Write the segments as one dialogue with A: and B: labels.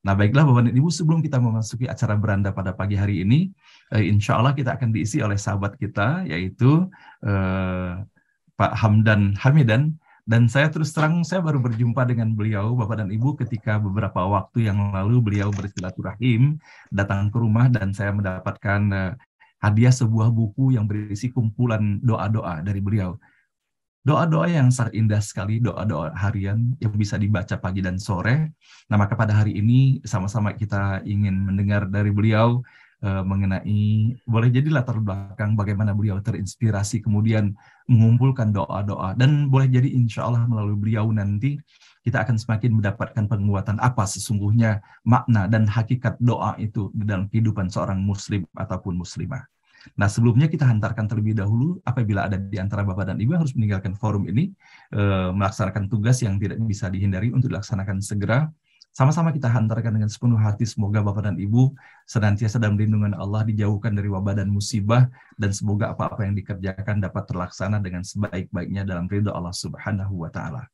A: Nah, baiklah Bapak dan Ibu, sebelum kita memasuki acara beranda pada pagi hari ini, insya Allah kita akan diisi oleh sahabat kita, yaitu Pak Hamdan Hamidan. Dan saya terus terang, saya baru berjumpa dengan beliau, Bapak dan Ibu, ketika beberapa waktu yang lalu beliau bersilaturahim, datang ke rumah, dan saya mendapatkan hadiah sebuah buku yang berisi kumpulan doa-doa dari beliau. Doa-doa yang sangat indah sekali, doa-doa harian yang bisa dibaca pagi dan sore. Nah, maka pada hari ini sama-sama kita ingin mendengar dari beliau mengenai, boleh jadi latar belakang bagaimana beliau terinspirasi, kemudian mengumpulkan doa-doa, dan boleh jadi insya Allah melalui beliau nanti kita akan semakin mendapatkan penguatan apa sesungguhnya makna dan hakikat doa itu di dalam kehidupan seorang muslim ataupun muslimah. Nah, sebelumnya kita hantarkan terlebih dahulu, apabila ada di antara Bapak dan Ibu yang harus meninggalkan forum ini, melaksanakan tugas yang tidak bisa dihindari untuk dilaksanakan segera, sama-sama kita hantarkan dengan sepenuh hati, semoga Bapak dan Ibu senantiasa dalam lindungan Allah, dijauhkan dari wabah dan musibah, dan semoga apa-apa yang dikerjakan dapat terlaksana dengan sebaik-baiknya dalam ridha Allah Subhanahu wa Ta'ala.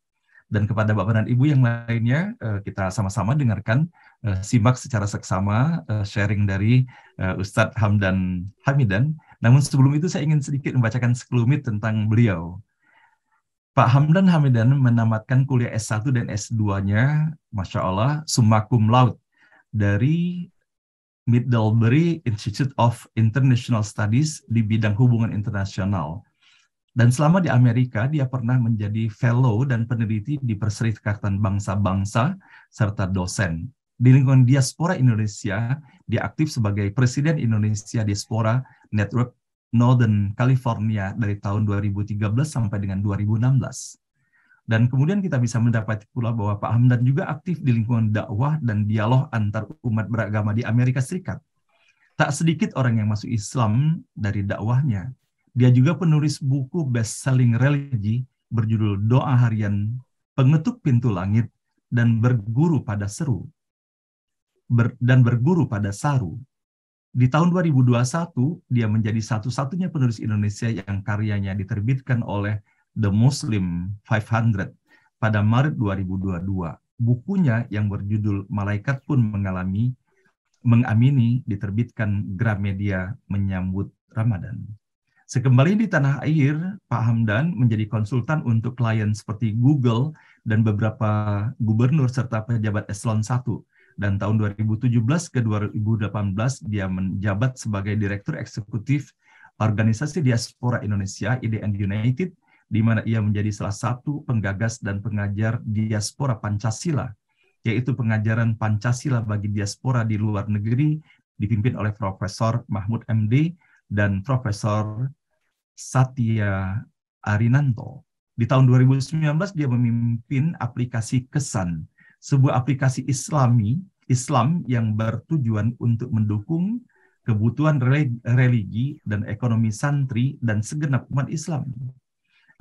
A: Dan kepada Bapak dan Ibu yang lainnya, kita sama-sama dengarkan, simak secara seksama sharing dari Ustadz Hamdan Hamidan. Namun sebelum itu saya ingin sedikit membacakan sekelumit tentang beliau. Pak Hamdan Hamidan menamatkan kuliah S1 dan S2-nya, Masya Allah, summa cum laude dari Middlebury Institute of International Studies di bidang hubungan internasional. Dan selama di Amerika, dia pernah menjadi fellow dan peneliti di Perserikatan Bangsa-Bangsa, serta dosen. Di lingkungan diaspora Indonesia, dia aktif sebagai Presiden Indonesia Diaspora Network Northern California dari tahun 2013 sampai dengan 2016. Dan kemudian kita bisa mendapati pula bahwa Pak Hamdan juga aktif di lingkungan dakwah dan dialog antar umat beragama di Amerika Serikat. Tak sedikit orang yang masuk Islam dari dakwahnya. Dia juga penulis buku best-selling religi berjudul Doa Harian, Pengetuk Pintu Langit, dan Berguru pada Saru. Di tahun 2021, dia menjadi satu-satunya penulis Indonesia yang karyanya diterbitkan oleh The Muslim 500 pada Maret 2022. Bukunya yang berjudul Malaikat Pun Mengamini diterbitkan Gramedia menyambut Ramadan. Sekembali di tanah air, Pak Hamdan menjadi konsultan untuk klien seperti Google dan beberapa gubernur serta pejabat eselon 1. Dan tahun 2017 ke 2018 dia menjabat sebagai Direktur Eksekutif Organisasi Diaspora Indonesia IDN United, di mana ia menjadi salah satu penggagas dan pengajar diaspora Pancasila, yaitu pengajaran Pancasila bagi diaspora di luar negeri, dipimpin oleh Profesor Mahmud MD dan Profesor Satya Arinanto. Di tahun 2019 dia memimpin aplikasi Kesan, sebuah aplikasi Islam yang bertujuan untuk mendukung kebutuhan religi dan ekonomi santri dan segenap umat Islam.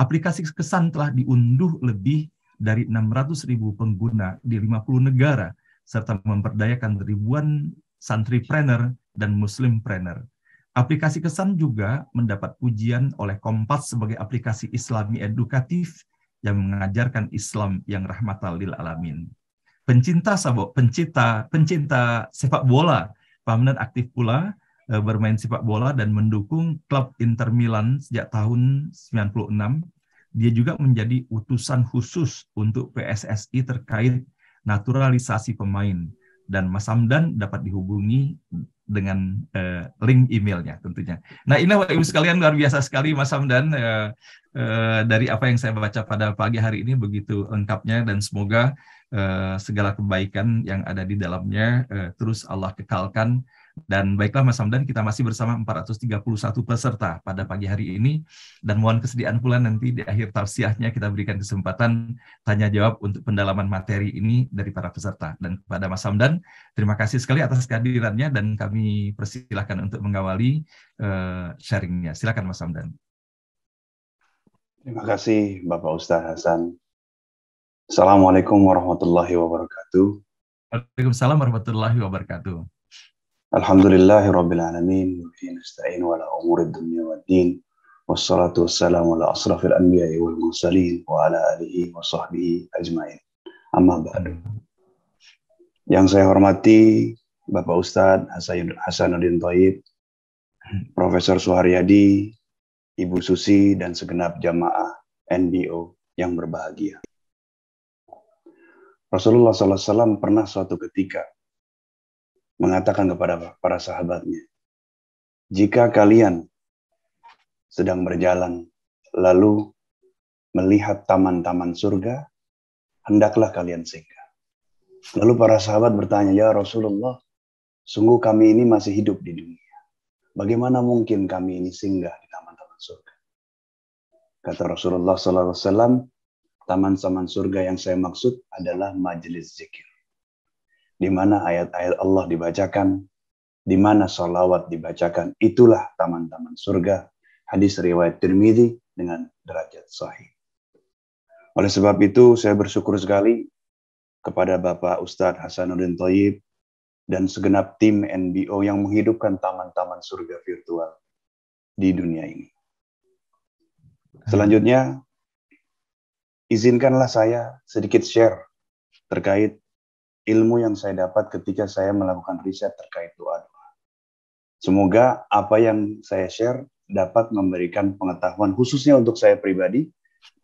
A: Aplikasi Kesan telah diunduh lebih dari 600.000 pengguna di 50 negara, serta memperdayakan ribuan santripreneur dan muslimpreneur. Aplikasi Kesan juga mendapat pujian oleh Kompas sebagai aplikasi Islami edukatif yang mengajarkan Islam yang rahmatan lil alamin. Pencinta sepak bola, Pak Hamdan aktif pula bermain sepak bola dan mendukung klub Inter Milan sejak tahun 96. Dia juga menjadi utusan khusus untuk PSSI terkait naturalisasi pemain. Dan Mas Hamdan dapat dihubungi dengan link emailnya tentunya. Nah, ini Bapak Ibu sekalian, luar biasa sekali Mas Hamdan, dari apa yang saya baca pada pagi hari ini begitu lengkapnya, dan semoga segala kebaikan yang ada di dalamnya terus Allah kekalkan. Dan baiklah Mas Hamdan, kita masih bersama 431 peserta pada pagi hari ini, dan mohon kesediaan pula nanti di akhir tausiahnya kita berikan kesempatan tanya jawab untuk pendalaman materi ini dari para peserta. Dan kepada Mas Hamdan, terima kasih sekali atas kehadirannya, dan kami persilahkan untuk mengawali sharingnya. Silakan Mas Hamdan.
B: Terima kasih Bapak Ustaz Hasan. Assalamualaikum warahmatullahi wabarakatuh.
A: Waalaikumsalam warahmatullahi wabarakatuh.
B: Alhamdulillahi rabbil alamin, wa bihi nasta'inu ala umuri dunya waddin, wassalatu wassalamu ala asrafil anbiya'i wal mursalin wa ala alihi wa sahbihi ajmain. Amma ba'du. Yang saya hormati Bapak Ustadz Hasanuddin Thayyib, Profesor Suharyadi, Ibu Susi, dan segenap jamaah NBO yang berbahagia. Rasulullah SAW pernah suatu ketika mengatakan kepada para sahabatnya, jika kalian sedang berjalan lalu melihat taman-taman surga, hendaklah kalian singgah. Lalu para sahabat bertanya, ya Rasulullah, sungguh kami ini masih hidup di dunia. Bagaimana mungkin kami ini singgah di taman-taman surga? Kata Rasulullah SAW, taman-taman surga yang saya maksud adalah majelis zikir. Di mana ayat-ayat Allah dibacakan, di mana sholawat dibacakan, itulah taman-taman surga. Hadis riwayat Tirmidzi dengan derajat sahih. Oleh sebab itu, saya bersyukur sekali kepada Bapak Ustadz Hasanuddin Thayyib dan segenap tim NBO yang menghidupkan taman-taman surga virtual di dunia ini. Selanjutnya, izinkanlah saya sedikit share terkait ilmu yang saya dapat ketika saya melakukan riset terkait doa-doa. Semoga apa yang saya share dapat memberikan pengetahuan khususnya untuk saya pribadi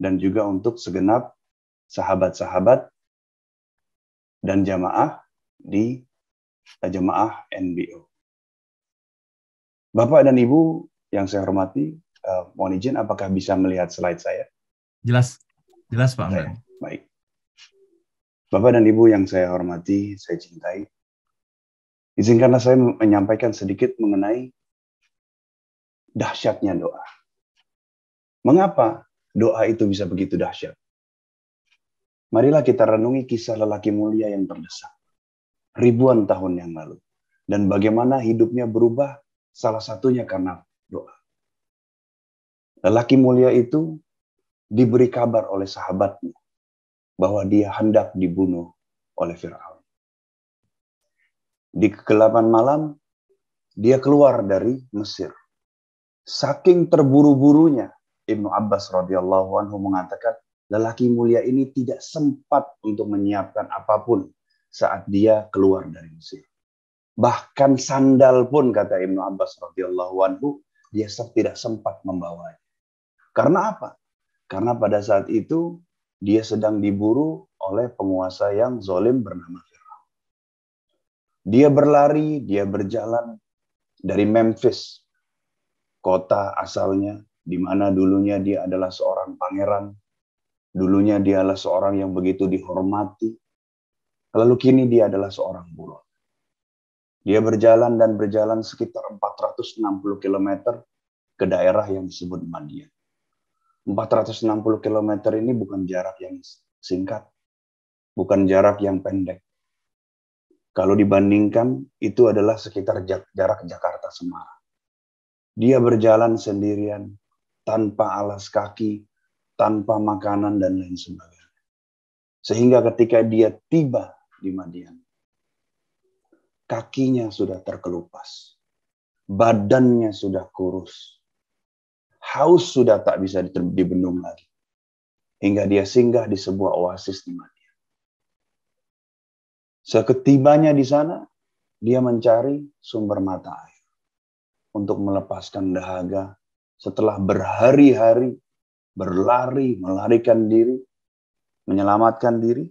B: dan juga untuk segenap sahabat-sahabat dan jamaah di jamaah NBO. Bapak dan Ibu yang saya hormati, mohon izin apakah bisa melihat slide saya?
A: Jelas Pak Hamdan.
B: Baik. Bapak dan Ibu yang saya hormati, saya cintai, izinkanlah saya menyampaikan sedikit mengenai dahsyatnya doa. Mengapa doa itu bisa begitu dahsyat? Marilah kita renungi kisah lelaki mulia yang terdesak ribuan tahun yang lalu. Dan bagaimana hidupnya berubah, salah satunya karena doa. Lelaki mulia itu diberi kabar oleh sahabatnya bahwa dia hendak dibunuh oleh Firaun. Di kegelapan malam, dia keluar dari Mesir. Saking terburu-burunya, Ibnu Abbas radhiyallahu anhu mengatakan, lelaki mulia ini tidak sempat untuk menyiapkan apapun saat dia keluar dari Mesir. Bahkan sandal pun, kata Ibnu Abbas radhiyallahu anhu, dia tidak sempat membawanya. Karena apa? Karena pada saat itu dia sedang diburu oleh penguasa yang zalim bernama Firaun. Dia berlari, dia berjalan dari Memphis, kota asalnya, di mana dulunya dia adalah seorang pangeran, dulunya dia adalah seorang yang begitu dihormati, lalu kini dia adalah seorang buron. Dia berjalan dan berjalan sekitar 460 km ke daerah yang disebut Madian. 460 km ini bukan jarak yang singkat, bukan jarak yang pendek. Kalau dibandingkan, itu adalah sekitar jarak Jakarta Semarang. Dia berjalan sendirian, tanpa alas kaki, tanpa makanan, dan lain sebagainya. Sehingga ketika dia tiba di Madian, kakinya sudah terkelupas, badannya sudah kurus, haus sudah tak bisa dibendung lagi. Hingga dia singgah di sebuah oasis di Madian. Seketibanya di sana, dia mencari sumber mata air untuk melepaskan dahaga setelah berhari-hari berlari, melarikan diri, menyelamatkan diri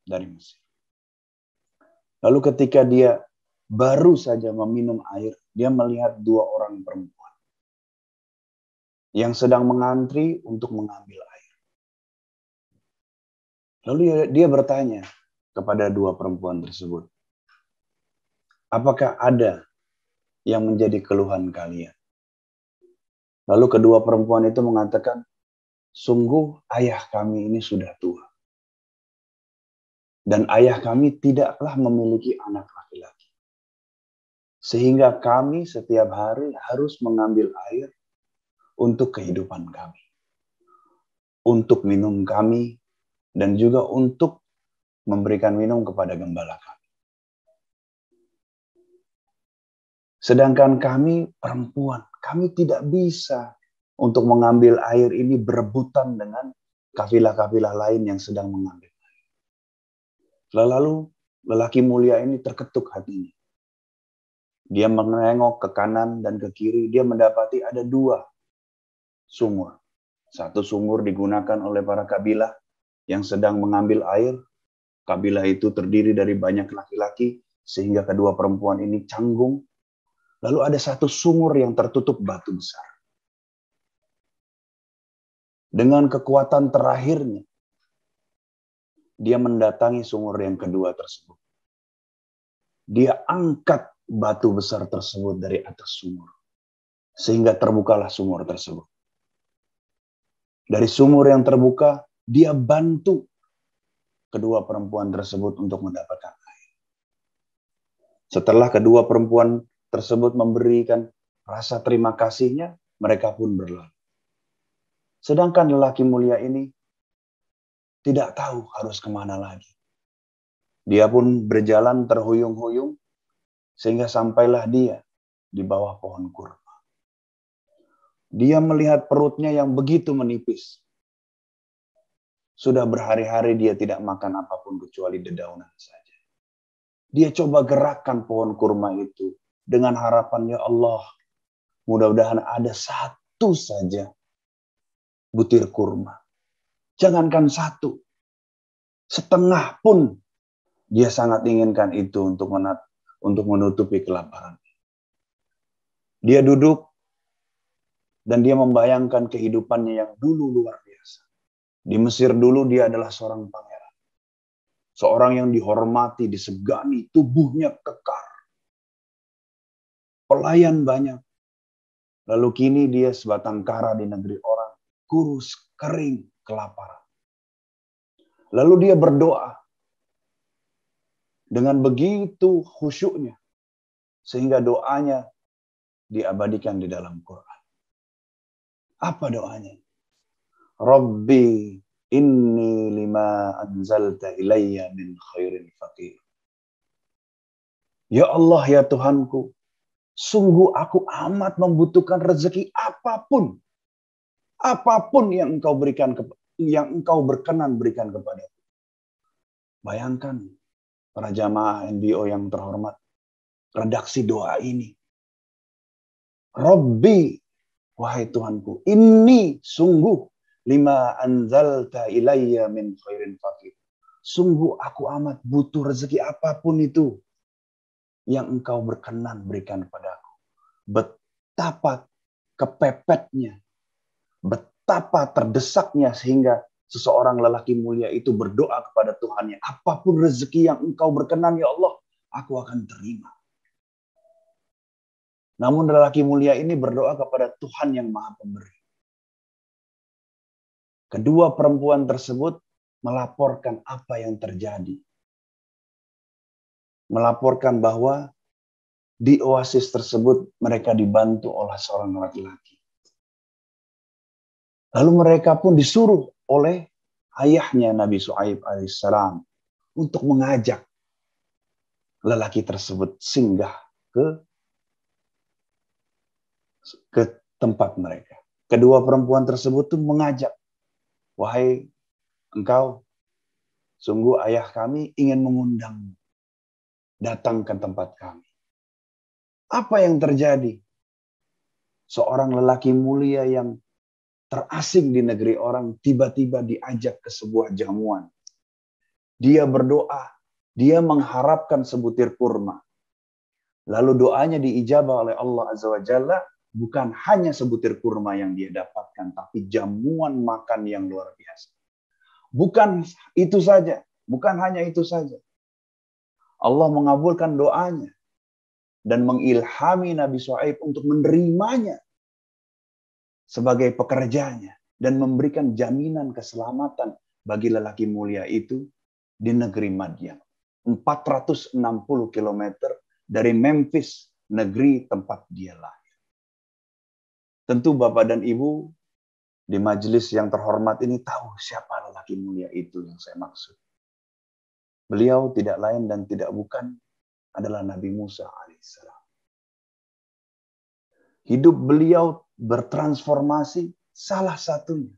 B: dari Mesir. Lalu ketika dia baru saja meminum air, dia melihat dua orang perempuan yang sedang mengantri untuk mengambil air. Lalu dia bertanya kepada dua perempuan tersebut, apakah ada yang menjadi keluhan kalian? Lalu kedua perempuan itu mengatakan, sungguh ayah kami ini sudah tua. Dan ayah kami tidaklah memiliki anak laki-laki. Sehingga kami setiap hari harus mengambil air untuk kehidupan kami. Untuk minum kami, dan juga untuk memberikan minum kepada gembala kami. Sedangkan kami perempuan, kami tidak bisa untuk mengambil air ini berebutan dengan kafilah-kafilah lain yang sedang mengambil air. Lalu lelaki mulia ini terketuk hatinya. Dia menengok ke kanan dan ke kiri, dia mendapati ada 2 sumur. Satu sumur digunakan oleh para kabilah yang sedang mengambil air. Kabilah itu terdiri dari banyak laki-laki, sehingga kedua perempuan ini canggung. Lalu ada satu sumur yang tertutup batu besar. Dengan kekuatan terakhirnya, dia mendatangi sumur yang kedua tersebut. Dia angkat batu besar tersebut dari atas sumur, sehingga terbukalah sumur tersebut. Dari sumur yang terbuka, dia bantu kedua perempuan tersebut untuk mendapatkan air. Setelah kedua perempuan tersebut memberikan rasa terima kasihnya, mereka pun berlalu. Sedangkan lelaki mulia ini tidak tahu harus kemana lagi. Dia pun berjalan terhuyung-huyung, sehingga sampailah dia di bawah pohon kurma. Dia melihat perutnya yang begitu menipis. Sudah berhari-hari dia tidak makan apapun kecuali dedaunan saja. Dia coba gerakkan pohon kurma itu dengan harapan, ya Allah, mudah-mudahan ada satu saja butir kurma. Jangankan 1, setengah pun dia sangat inginkan itu untuk menutupi kelaparan. Dia duduk dan dia membayangkan kehidupannya yang dulu luar biasa. Di Mesir dulu dia adalah seorang pangeran. Seorang yang dihormati, disegani, tubuhnya kekar. Pelayan banyak. Lalu kini dia sebatang kara di negeri orang, kurus, kering, kelaparan. Lalu dia berdoa dengan begitu khusyuknya, sehingga doanya diabadikan di dalam Quran. Apa doanya? Rabbi inni lima anzalta ilayya min khairin faqir. Ya Allah, ya Tuhanku, sungguh aku amat membutuhkan rezeki apapun. Apapun yang engkau berikan, yang engkau berkenan berikan kepadaku. Bayangkan para jamaah NBO yang terhormat, redaksi doa ini. Rabbi, wahai Tuhanku, ini sungguh lima anzalta ilayya min khairin faqir. Sungguh aku amat butuh rezeki apapun itu yang engkau berkenan berikan kepadaku. Betapa kepepetnya, betapa terdesaknya sehingga seseorang lelaki mulia itu berdoa kepada Tuhannya, apapun rezeki yang engkau berkenan ya Allah, aku akan terima. Namun lelaki mulia ini berdoa kepada Tuhan yang Maha Pemberi. Kedua perempuan tersebut melaporkan apa yang terjadi. Melaporkan bahwa di oasis tersebut mereka dibantu oleh seorang laki-laki. Lalu mereka pun disuruh oleh ayahnya Nabi Shu'aib alaihissalam untuk mengajak lelaki tersebut singgah ke tempat mereka. Kedua perempuan tersebut tuh mengajak, wahai engkau, sungguh ayah kami ingin mengundangmu datang ke tempat kami. Apa yang terjadi? Seorang lelaki mulia yang terasing di negeri orang tiba-tiba diajak ke sebuah jamuan. Dia berdoa, dia mengharapkan sebutir kurma. Lalu doanya diijabah oleh Allah Azza wa Jalla. Bukan hanya sebutir kurma yang dia dapatkan, tapi jamuan makan yang luar biasa. Bukan itu saja, bukan hanya itu saja. Allah mengabulkan doanya dan mengilhami Nabi Shu'aib untuk menerimanya sebagai pekerjanya dan memberikan jaminan keselamatan bagi lelaki mulia itu di negeri Madian. 460 km dari Memphis, negeri tempat dia lahir. Tentu Bapak dan Ibu di majelis yang terhormat ini tahu siapa lelaki mulia itu yang saya maksud. Beliau tidak lain dan tidak bukan adalah Nabi Musa alaihissalam. Hidup beliau bertransformasi salah satunya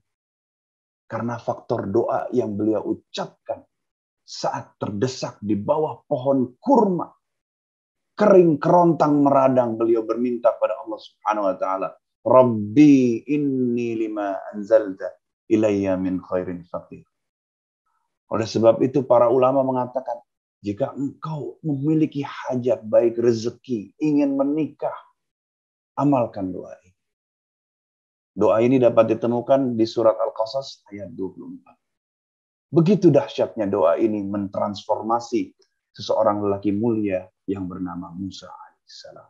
B: karena faktor doa yang beliau ucapkan saat terdesak di bawah pohon kurma, kering kerontang meradang, beliau berminta pada Allah Subhanahu wa taala, Rabbi inni lima anzalta ilayya min khairin faqir. Oleh sebab itu para ulama mengatakan, jika engkau memiliki hajat baik rezeki, ingin menikah, amalkan doa ini. Doa ini dapat ditemukan di surat Al-Qasas ayat 24. Begitu dahsyatnya doa ini mentransformasi seseorang lelaki mulia yang bernama Musa alaihissalam.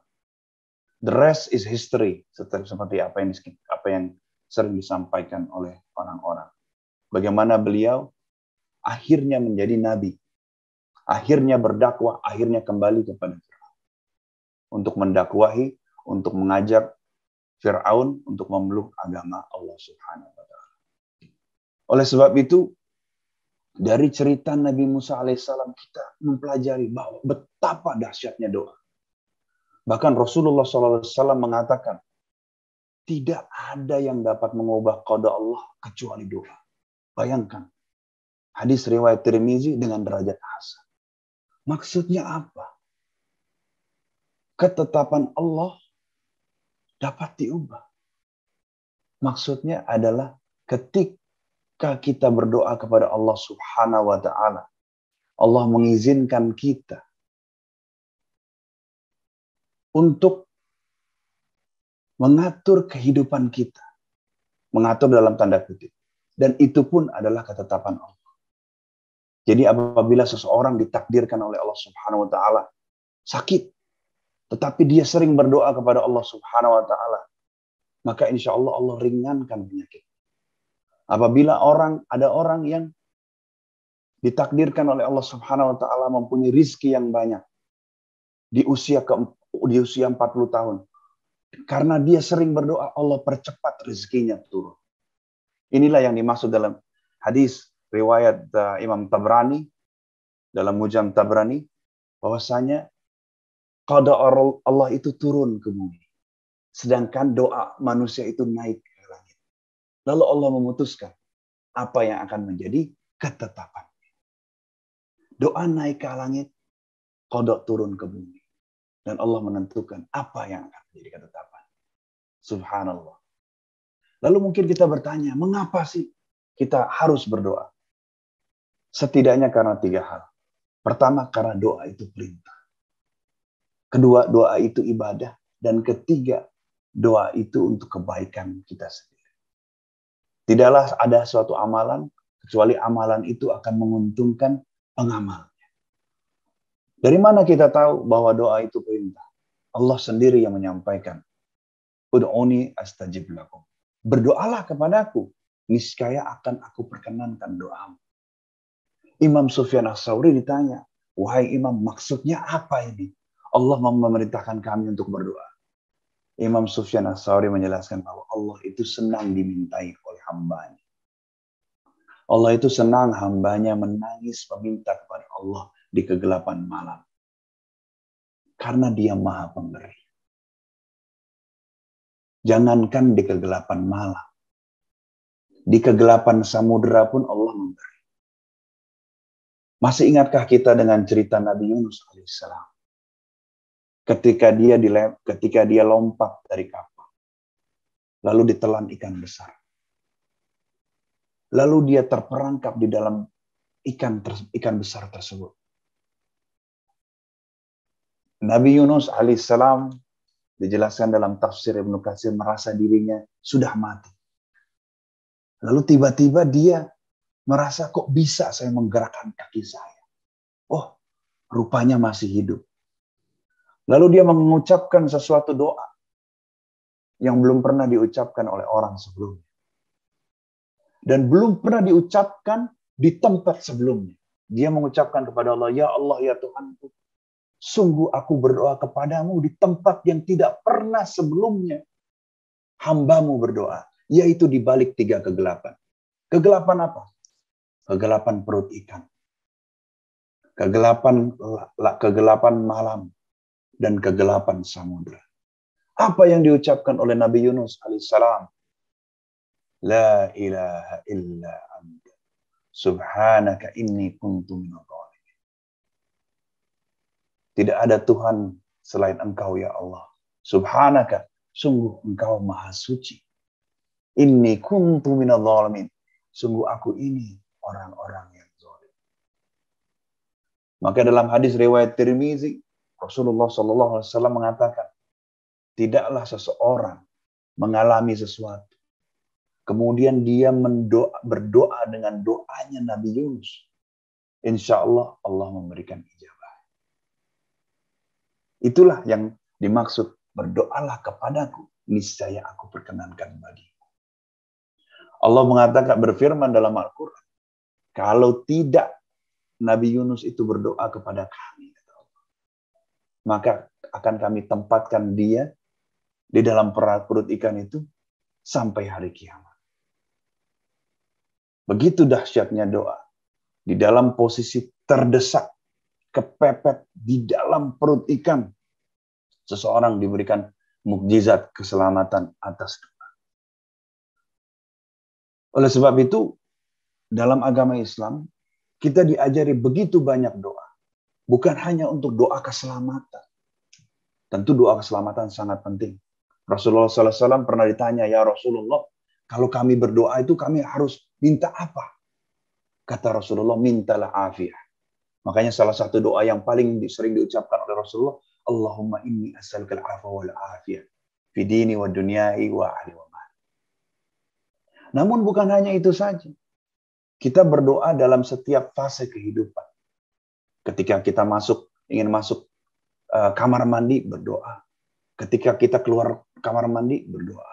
B: The rest is history, seperti apa yang sering disampaikan oleh orang-orang. Bagaimana beliau akhirnya menjadi nabi, akhirnya berdakwah, akhirnya kembali kepada Fir'aun untuk mendakwahi, untuk mengajar Fir'aun untuk memeluk agama Allah Subhanahu wa taala. Oleh sebab itu, dari cerita Nabi Musa alaihissalam kita mempelajari bahwa betapa dahsyatnya doa. Bahkan Rasulullah SAW mengatakan, tidak ada yang dapat mengubah qada Allah kecuali doa. Bayangkan, hadis riwayat Tirmizi dengan derajat hasan. Maksudnya apa? Ketetapan Allah dapat diubah. Maksudnya adalah ketika kita berdoa kepada Allah Subhanahu wa taala, Allah mengizinkan kita untuk mengatur kehidupan kita. Mengatur dalam tanda kutip. Dan itu pun adalah ketetapan Allah. Jadi apabila seseorang ditakdirkan oleh Allah Subhanahu wa taala sakit, tetapi dia sering berdoa kepada Allah Subhanahu wa taala, maka insya Allah Allah ringankan penyakit. Apabila ada orang yang ditakdirkan oleh Allah Subhanahu wa taala mempunyai rizki yang banyak di usia 40 tahun, karena dia sering berdoa, Allah percepat rezekinya turun. Inilah yang dimaksud dalam hadis riwayat Imam Tabrani, dalam Mujam Tabrani, bahwasanya qada Allah itu turun ke bumi. Sedangkan doa manusia itu naik ke langit. Lalu Allah memutuskan apa yang akan menjadi ketetapan. Doa naik ke langit, qada turun ke bumi. Dan Allah menentukan apa yang akan menjadi ketetapan. Subhanallah. Lalu mungkin kita bertanya, mengapa sih kita harus berdoa? Setidaknya karena 3 hal. Pertama, karena doa itu perintah. Kedua, doa itu ibadah. Dan ketiga, doa itu untuk kebaikan kita sendiri. Tidaklah ada suatu amalan, kecuali amalan itu akan menguntungkan pengamalnya. Dari mana kita tahu bahwa doa itu perintah? Allah sendiri yang menyampaikan. Ud'uni astajib lakum. Berdoalah kepadaku, niscaya akan aku perkenankan doamu. Imam Sufyan Ats-Tsauri ditanya, wahai Imam, maksudnya apa ini? Allah memerintahkan kami untuk berdoa. Imam Sufyan Ats-Tsauri menjelaskan bahwa Allah itu senang dimintai oleh hambanya. Allah itu senang hambanya menangis meminta kepada Allah di kegelapan malam. Karena dia maha pemberi. Jangankan di kegelapan malam. Di kegelapan samudera pun Allah memberi. Masih ingatkah kita dengan cerita Nabi Yunus alaihissalam? Ketika dia lompat dari kapal. Lalu ditelan ikan besar. Lalu dia terperangkap di dalam ikan besar tersebut. Nabi Yunus alaihissalam dijelaskan dalam tafsir Ibnu Katsir merasa dirinya sudah mati. Lalu tiba-tiba dia merasa kok bisa saya menggerakkan kaki saya. Oh, rupanya masih hidup. Lalu dia mengucapkan sesuatu doa yang belum pernah diucapkan oleh orang sebelumnya. Dan belum pernah diucapkan di tempat sebelumnya. Dia mengucapkan kepada Allah, ya Allah, ya Tuhanku, sungguh aku berdoa kepadamu di tempat yang tidak pernah sebelumnya hambamu berdoa, yaitu di balik 3 kegelapan. Kegelapan apa? Kegelapan perut ikan. Kegelapan malam. Dan kegelapan samudera. Apa yang diucapkan oleh Nabi Yunus alaihissalam? La ilaha illa anta Subhanaka inni kuntu minadh dhalimin. Tidak ada Tuhan selain Engkau ya Allah. Subhanaka, sungguh Engkau maha suci. Inni kuntu minadh dhalimin. Sungguh aku ini orang-orang yang zalim. Maka dalam hadis riwayat Tirmizi, Rasulullah SAW mengatakan, tidaklah seseorang mengalami sesuatu, kemudian dia berdoa dengan doanya Nabi Yunus. Insya Allah, Allah memberikan ijabah. Itulah yang dimaksud, berdoalah kepadaku, niscaya aku perkenankan bagimu. Allah mengatakan, berfirman dalam Al-Quran, kalau tidak Nabi Yunus itu berdoa kepada kami, maka akan kami tempatkan dia di dalam perut ikan itu sampai hari kiamat. Begitu dahsyatnya doa. Di dalam posisi terdesak, kepepet di dalam perut ikan, seseorang diberikan mukjizat keselamatan atas doa. Oleh sebab itu, dalam agama Islam, kita diajari begitu banyak doa. Bukan hanya untuk doa keselamatan. Tentu doa keselamatan sangat penting. Rasulullah SAW pernah ditanya, ya Rasulullah, kalau kami berdoa itu kami harus minta apa? Kata Rasulullah, mintalah afiah. Makanya salah satu doa yang paling sering diucapkan oleh Rasulullah, Allahumma inni as'alukal afwa wal afiyah fi dini wa dunyai wa ahli wa mali. Namun bukan hanya itu saja. Kita berdoa dalam setiap fase kehidupan. Ketika kita ingin masuk kamar mandi, berdoa. Ketika kita keluar kamar mandi, berdoa.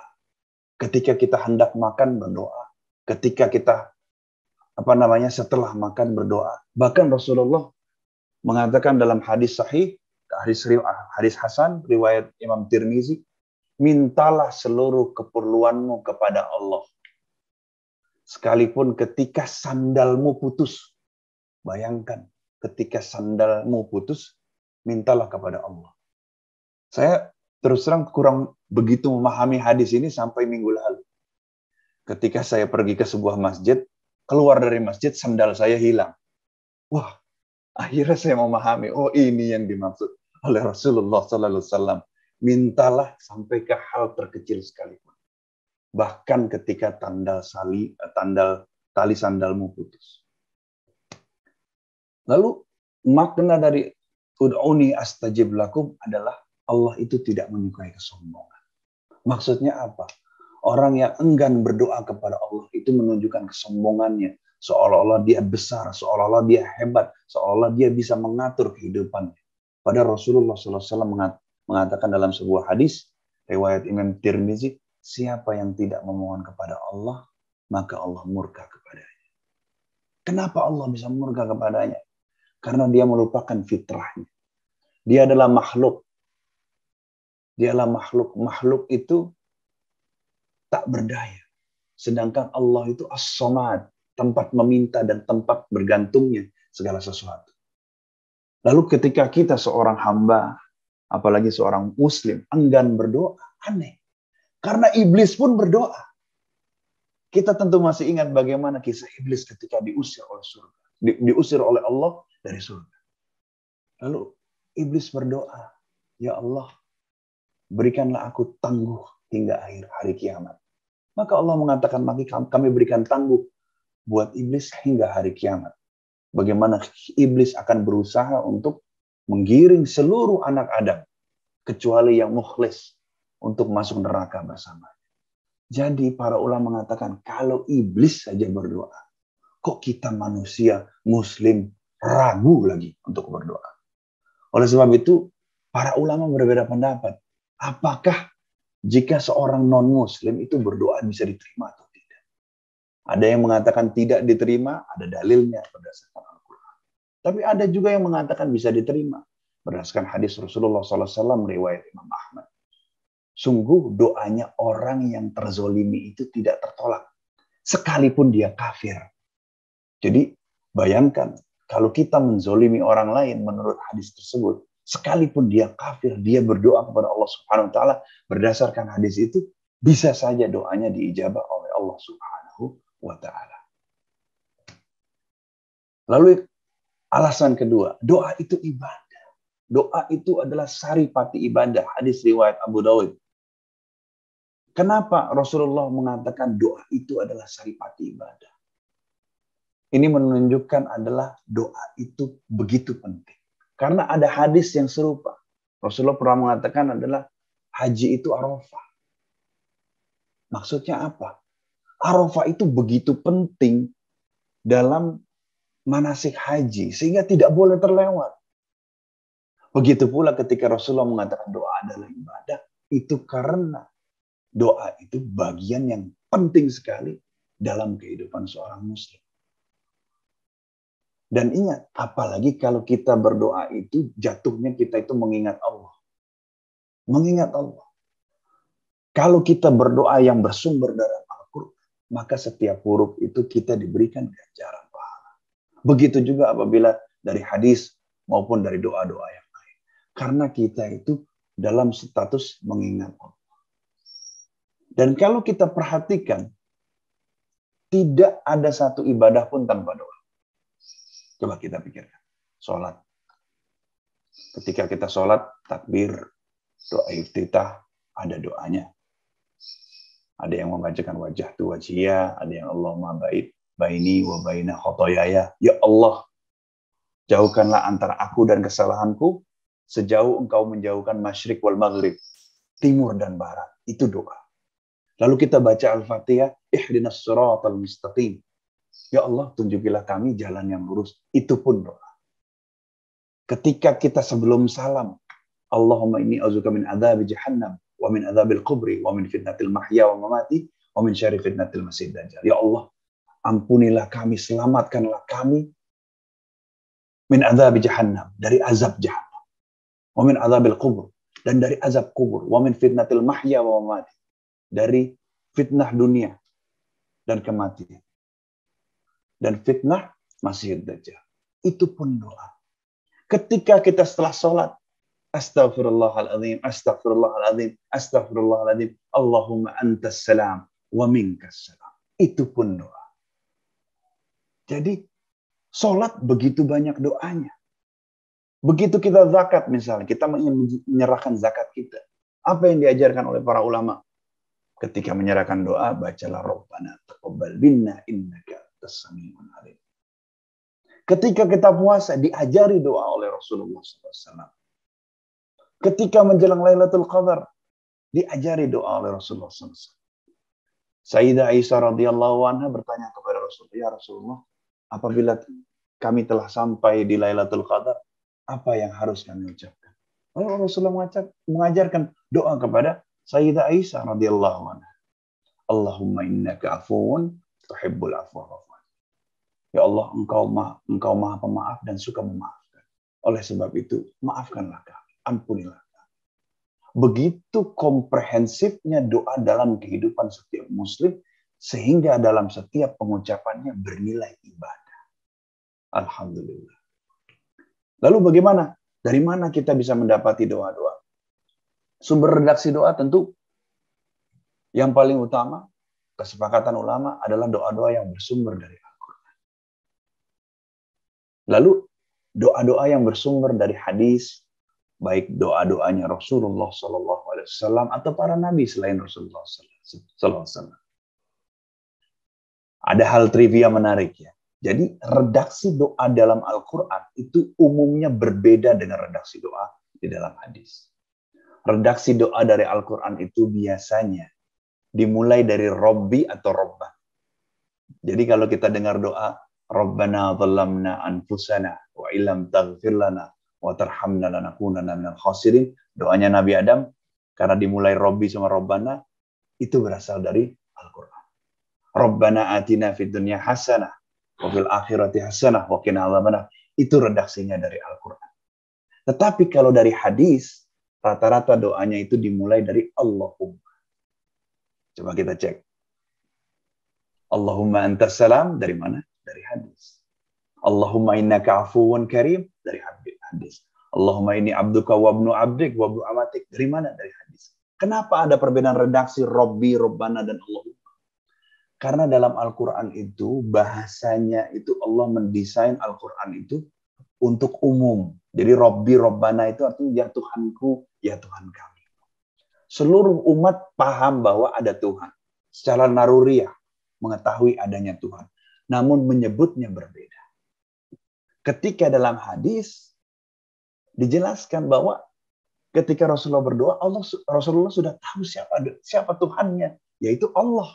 B: Ketika kita hendak makan, berdoa. Ketika kita setelah makan, berdoa. Bahkan Rasulullah mengatakan dalam hadis sahih, hadis Hasan, riwayat Imam Tirmizi, mintalah seluruh keperluanmu kepada Allah. Sekalipun ketika sandalmu putus. Bayangkan, ketika sandalmu putus, mintalah kepada Allah. Saya terus terang kurang begitu memahami hadis ini sampai minggu lalu. Ketika saya pergi ke sebuah masjid, keluar dari masjid, sandal saya hilang. Wah, akhirnya saya memahami, oh ini yang dimaksud oleh Rasulullah SAW. Mintalah sampai ke hal terkecil sekalipun. Bahkan ketika tali sandalmu putus. Lalu makna dari ud'uni astajib lakum adalah Allah itu tidak menyukai kesombongan. Maksudnya apa? Orang yang enggan berdoa kepada Allah itu menunjukkan kesombongannya. Seolah-olah dia besar, seolah-olah dia hebat, seolah-olah dia bisa mengatur kehidupannya. Padahal Rasulullah SAW mengatakan dalam sebuah hadis, riwayat Imam Tirmizi, siapa yang tidak memohon kepada Allah, maka Allah murka kepadanya. Kenapa Allah bisa murka kepadanya? Karena dia melupakan fitrahnya. Dia adalah makhluk. Dia adalah makhluk. Makhluk itu tak berdaya. Sedangkan Allah itu as-samad, tempat meminta dan tempat bergantungnya segala sesuatu. Lalu ketika kita seorang hamba, apalagi seorang muslim, enggan berdoa, aneh. Karena iblis pun berdoa. Kita tentu masih ingat bagaimana kisah iblis ketika diusir oleh surga. Diusir oleh Allah dari surga. Lalu iblis berdoa, ya Allah, berikanlah aku tangguh hingga akhir hari kiamat. Maka Allah mengatakan, kami berikan tangguh buat iblis hingga hari kiamat. Bagaimana iblis akan berusaha untuk menggiring seluruh anak Adam, kecuali yang mukhlis, untuk masuk neraka bersama. Jadi para ulama mengatakan, kalau iblis saja berdoa, kok kita manusia muslim ragu lagi untuk berdoa? Oleh sebab itu, para ulama berbeda pendapat. Apakah jika seorang non-muslim itu berdoa bisa diterima atau tidak? Ada yang mengatakan tidak diterima, ada dalilnya berdasarkan Al-Quran. Tapi ada juga yang mengatakan bisa diterima, berdasarkan hadis Rasulullah SAW riwayat Imam Ahmad. Sungguh doanya orang yang terzolimi itu tidak tertolak. Sekalipun dia kafir. Jadi bayangkan, kalau kita menzolimi orang lain menurut hadis tersebut, sekalipun dia kafir, dia berdoa kepada Allah Subhanahu wa taala berdasarkan hadis itu, bisa saja doanya diijabah oleh Allah Subhanahu wa taala. Lalu alasan kedua, doa itu ibadah. Doa itu adalah saripati ibadah. Hadis riwayat Abu Dawud. Kenapa Rasulullah mengatakan doa itu adalah saripati ibadah? Ini menunjukkan adalah doa itu begitu penting. Karena ada hadis yang serupa. Rasulullah pernah mengatakan adalah haji itu Arafah. Maksudnya apa? Arafah itu begitu penting dalam manasik haji sehingga tidak boleh terlewat. Begitu pula ketika Rasulullah mengatakan doa adalah ibadah, itu karena doa itu bagian yang penting sekali dalam kehidupan seorang muslim. Dan ingat, apalagi kalau kita berdoa itu jatuhnya kita itu mengingat Allah. Mengingat Allah. Kalau kita berdoa yang bersumber dari Al-Quran, maka setiap huruf itu kita diberikan ganjaran pahala. Begitu juga apabila dari hadis maupun dari doa-doa yang lain. Karena kita itu dalam status mengingat Allah. Dan kalau kita perhatikan, tidak ada satu ibadah pun tanpa doa. Coba kita pikirkan. Sholat. Ketika kita sholat, takbir, doa iftitah, ada doanya. Ada yang membacakan wajah tu wajhiyah, ada yang Allahumma baini wa baina khotoyaya. Ya Allah, jauhkanlah antara aku dan kesalahanku, sejauh engkau menjauhkan masyrik wal maghrib, timur dan barat. Itu doa. Lalu kita baca Al-Fatihah, ihdinas siratal mustaqim. Ya Allah, tunjukilah kami jalan yang lurus. Itu pun doa. Ketika kita sebelum salam, Allahumma inni a'udzubika min adzabi jahannam, wa min adzabil kubri, wa min fitnatil mahya wa mamati, wa min syarri fitnatil masih dajjal. Ya Allah, ampunilah kami, selamatkanlah kami min adzabi jahannam, dari azab jahannam. Wa min adzabil kubur, dan dari azab kubur. Wa min fitnatil mahya wa mamati, dari fitnah dunia dan kematian. Dan fitnah masih dajjal. Itu pun doa. Ketika kita setelah sholat, astaghfirullahaladzim, astaghfirullahaladzim, astaghfirullahaladzim, Allahumma antas salam, wa minkas salam. Itu pun doa. Jadi, sholat begitu banyak doanya. Begitu kita zakat misalnya, kita ingin menyerahkan zakat kita. Apa yang diajarkan oleh para ulama? Ketika menyerahkan doa, bacalah Rabbana taqabbal minna innaka antas samiul alim. Ketika kita puasa, diajari doa oleh Rasulullah SAW. Ketika menjelang Lailatul Qadar, diajari doa oleh Rasulullah SAW. Sayyidah Aisyah radhiyallahu anha bertanya kepada Rasulullah, ya Rasulullah, apabila kami telah sampai di Lailatul Qadar, apa yang harus kami ucapkan? Lalu Rasulullah mengajarkan doa kepada Sayyidah Aisyah radhiyallahu anha. Allahumma innaka afuwun tuhibbul afwa. Ya Allah, engkau maha pemaaf dan suka memaafkan. Oleh sebab itu, maafkanlah kami, ampunilah kami. Begitu komprehensifnya doa dalam kehidupan setiap muslim, sehingga dalam setiap pengucapannya bernilai ibadah. Alhamdulillah. Lalu bagaimana? Dari mana kita bisa mendapati doa-doa? Sumber redaksi doa tentu yang paling utama, kesepakatan ulama adalah doa-doa yang bersumber dari lalu doa-doa yang bersumber dari hadis, baik doa-doanya Rasulullah SAW atau para nabi selain Rasulullah SAW. Ada hal trivia menarik ya. Jadi redaksi doa dalam Al-Quran itu umumnya berbeda dengan redaksi doa di dalam hadis. Redaksi doa dari Al-Quran itu biasanya dimulai dari Robbi atau Robbah. Jadi kalau kita dengar doa, Rabbana zalamna anfusana wa illam taghfir lana wa tarhamna lanakunanna minal khasirin. Doanya Nabi Adam karena dimulai Robbi sama Rabbana itu berasal dari Al-Qur'an. Rabbana atina fid dunya hasanah wa fil akhirati hasanah wa qina adzabannar. Itu redaksinya dari Al-Qur'an. Tetapi kalau dari hadis rata-rata doanya itu dimulai dari Allahumma. Coba kita cek. Allahumma antas salam dari mana? Dari hadis. Allahumma innaka afuwun karim dari hadis. Allahumma inni abduka wa ibnu abdik wa ibnu amatik dari mana? Dari hadis. Kenapa ada perbedaan redaksi Robbi, Robbana dan Allahumma? Karena dalam Al-Quran itu bahasanya itu Allah mendesain Al-Quran itu untuk umum. Jadi Robbi Robbana itu artinya ya Tuhanku, ya Tuhan kami. Seluruh umat paham bahwa ada Tuhan. Secara naruriah mengetahui adanya Tuhan. Namun menyebutnya berbeda. Ketika dalam hadis dijelaskan bahwa ketika Rasulullah berdoa, Rasulullah sudah tahu siapa Tuhannya, yaitu Allah.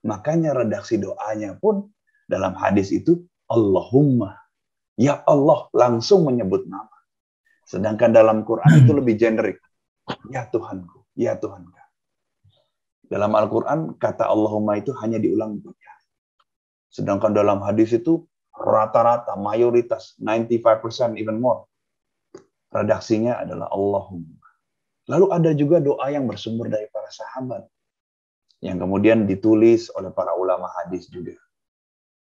B: Makanya redaksi doanya pun dalam hadis itu Allahumma, ya Allah, langsung menyebut nama. Sedangkan dalam Quran itu lebih generik. Ya Tuhanku, ya Tuhanku. Dalam Al-Quran kata Allahumma itu hanya diulang 4 kali. Sedangkan dalam hadis itu rata-rata, mayoritas, 95% even more. Redaksinya adalah Allahumma. Lalu ada juga doa yang bersumber dari para sahabat. Yang kemudian ditulis oleh para ulama hadis juga.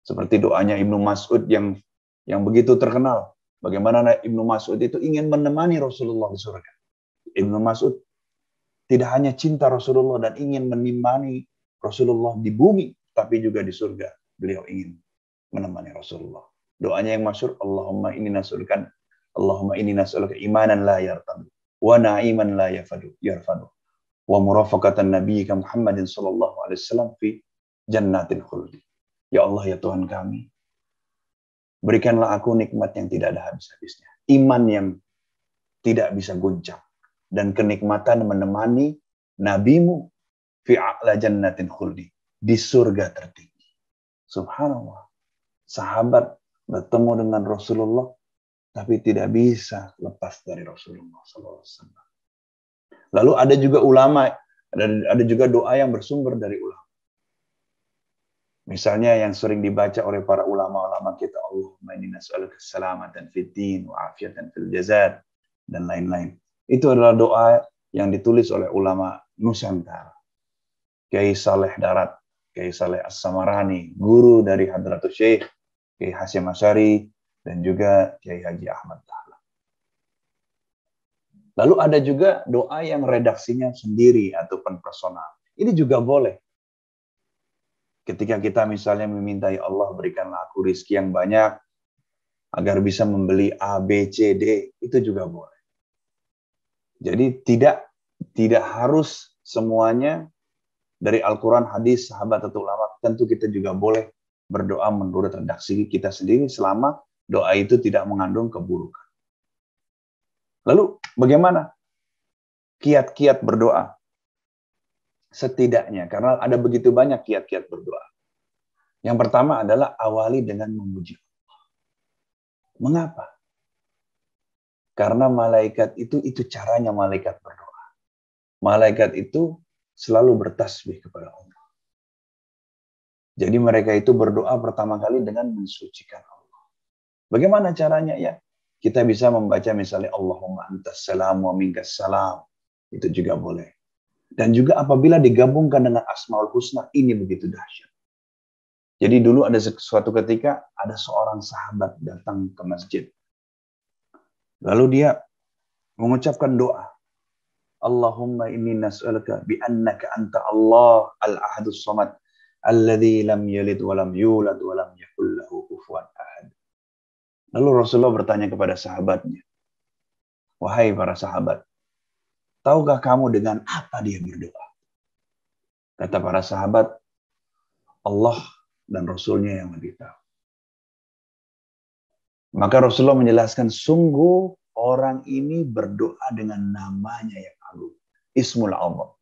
B: Seperti doanya Ibnu Mas'ud yang begitu terkenal. Bagaimana Ibnu Mas'ud itu ingin menemani Rasulullah di surga. Ibnu Mas'ud tidak hanya cinta Rasulullah dan ingin menemani Rasulullah di bumi, tapi juga di surga. Beliau ingin menemani Rasulullah. Doanya yang masyhur, Allahumma inni nas'aluka imanan la yartabu, wa na'iman la yarfadu, wa murafaqatan nabiyyika Muhammadin sallallahu alaihi wasallam fi jannatin khuldi. Ya Allah, ya Tuhan kami, berikanlah aku nikmat yang tidak ada habis-habisnya, iman yang tidak bisa goncang, dan kenikmatan menemani nabimu fi a'la jannatin khuldi, di surga tertinggi. Subhanallah. Sahabat bertemu dengan Rasulullah tapi tidak bisa lepas dari Rasulullah SAW. Lalu ada juga ulama, ada juga doa yang bersumber dari ulama. Misalnya yang sering dibaca oleh para ulama-ulama kita, Allahumma inni nas'aluka salamatan fid din wa afiatan fil jazad, dan lain-lain. Itu adalah doa yang ditulis oleh ulama Nusantara. Kiai Saleh Darat, Kiai Saleh As-Samarani, guru dari Hadratus Syekh Kiai Hasyim Asy'ari, dan juga Kiai Haji Ahmad Dahlan. Lalu ada juga doa yang redaksinya sendiri ataupun personal. Ini juga boleh. Ketika kita misalnya memintai Allah, berikanlah aku rezeki yang banyak agar bisa membeli A, B, C, D, itu juga boleh. Jadi tidak harus semuanya dari Al-Quran, hadis, sahabat atau ulama. Tentu kita juga boleh berdoa menurut redaksi kita sendiri selama doa itu tidak mengandung keburukan. Lalu bagaimana kiat-kiat berdoa? Setidaknya, karena ada begitu banyak kiat-kiat berdoa. Yang pertama adalah awali dengan memuji Allah. Mengapa? Karena malaikat itu caranya malaikat berdoa. Malaikat itu selalu bertasbih kepada Allah. Jadi mereka itu berdoa pertama kali dengan mensucikan Allah. Bagaimana caranya ya? Kita bisa membaca misalnya Allahumma antas salam wa minkas salam. Itu juga boleh. Dan juga apabila digabungkan dengan Asmaul Husna, ini begitu dahsyat. Jadi dulu ada suatu ketika ada seorang sahabat datang ke masjid. Lalu dia mengucapkan doa. Allahumma inni nas'aluka bi annaka anta Allah al-ahadus samad alladzi lam yalid wa lam yulad wa lam yakul lahu kufuwan ahad. Lalu Rasulullah bertanya kepada sahabatnya, wahai para sahabat, tahukah kamu dengan apa dia berdoa? Kata para sahabat, Allah dan Rasulnya yang lebih tahu. Maka Rasulullah menjelaskan, sungguh orang ini berdoa dengan namanya yang agung, Ismul Allah.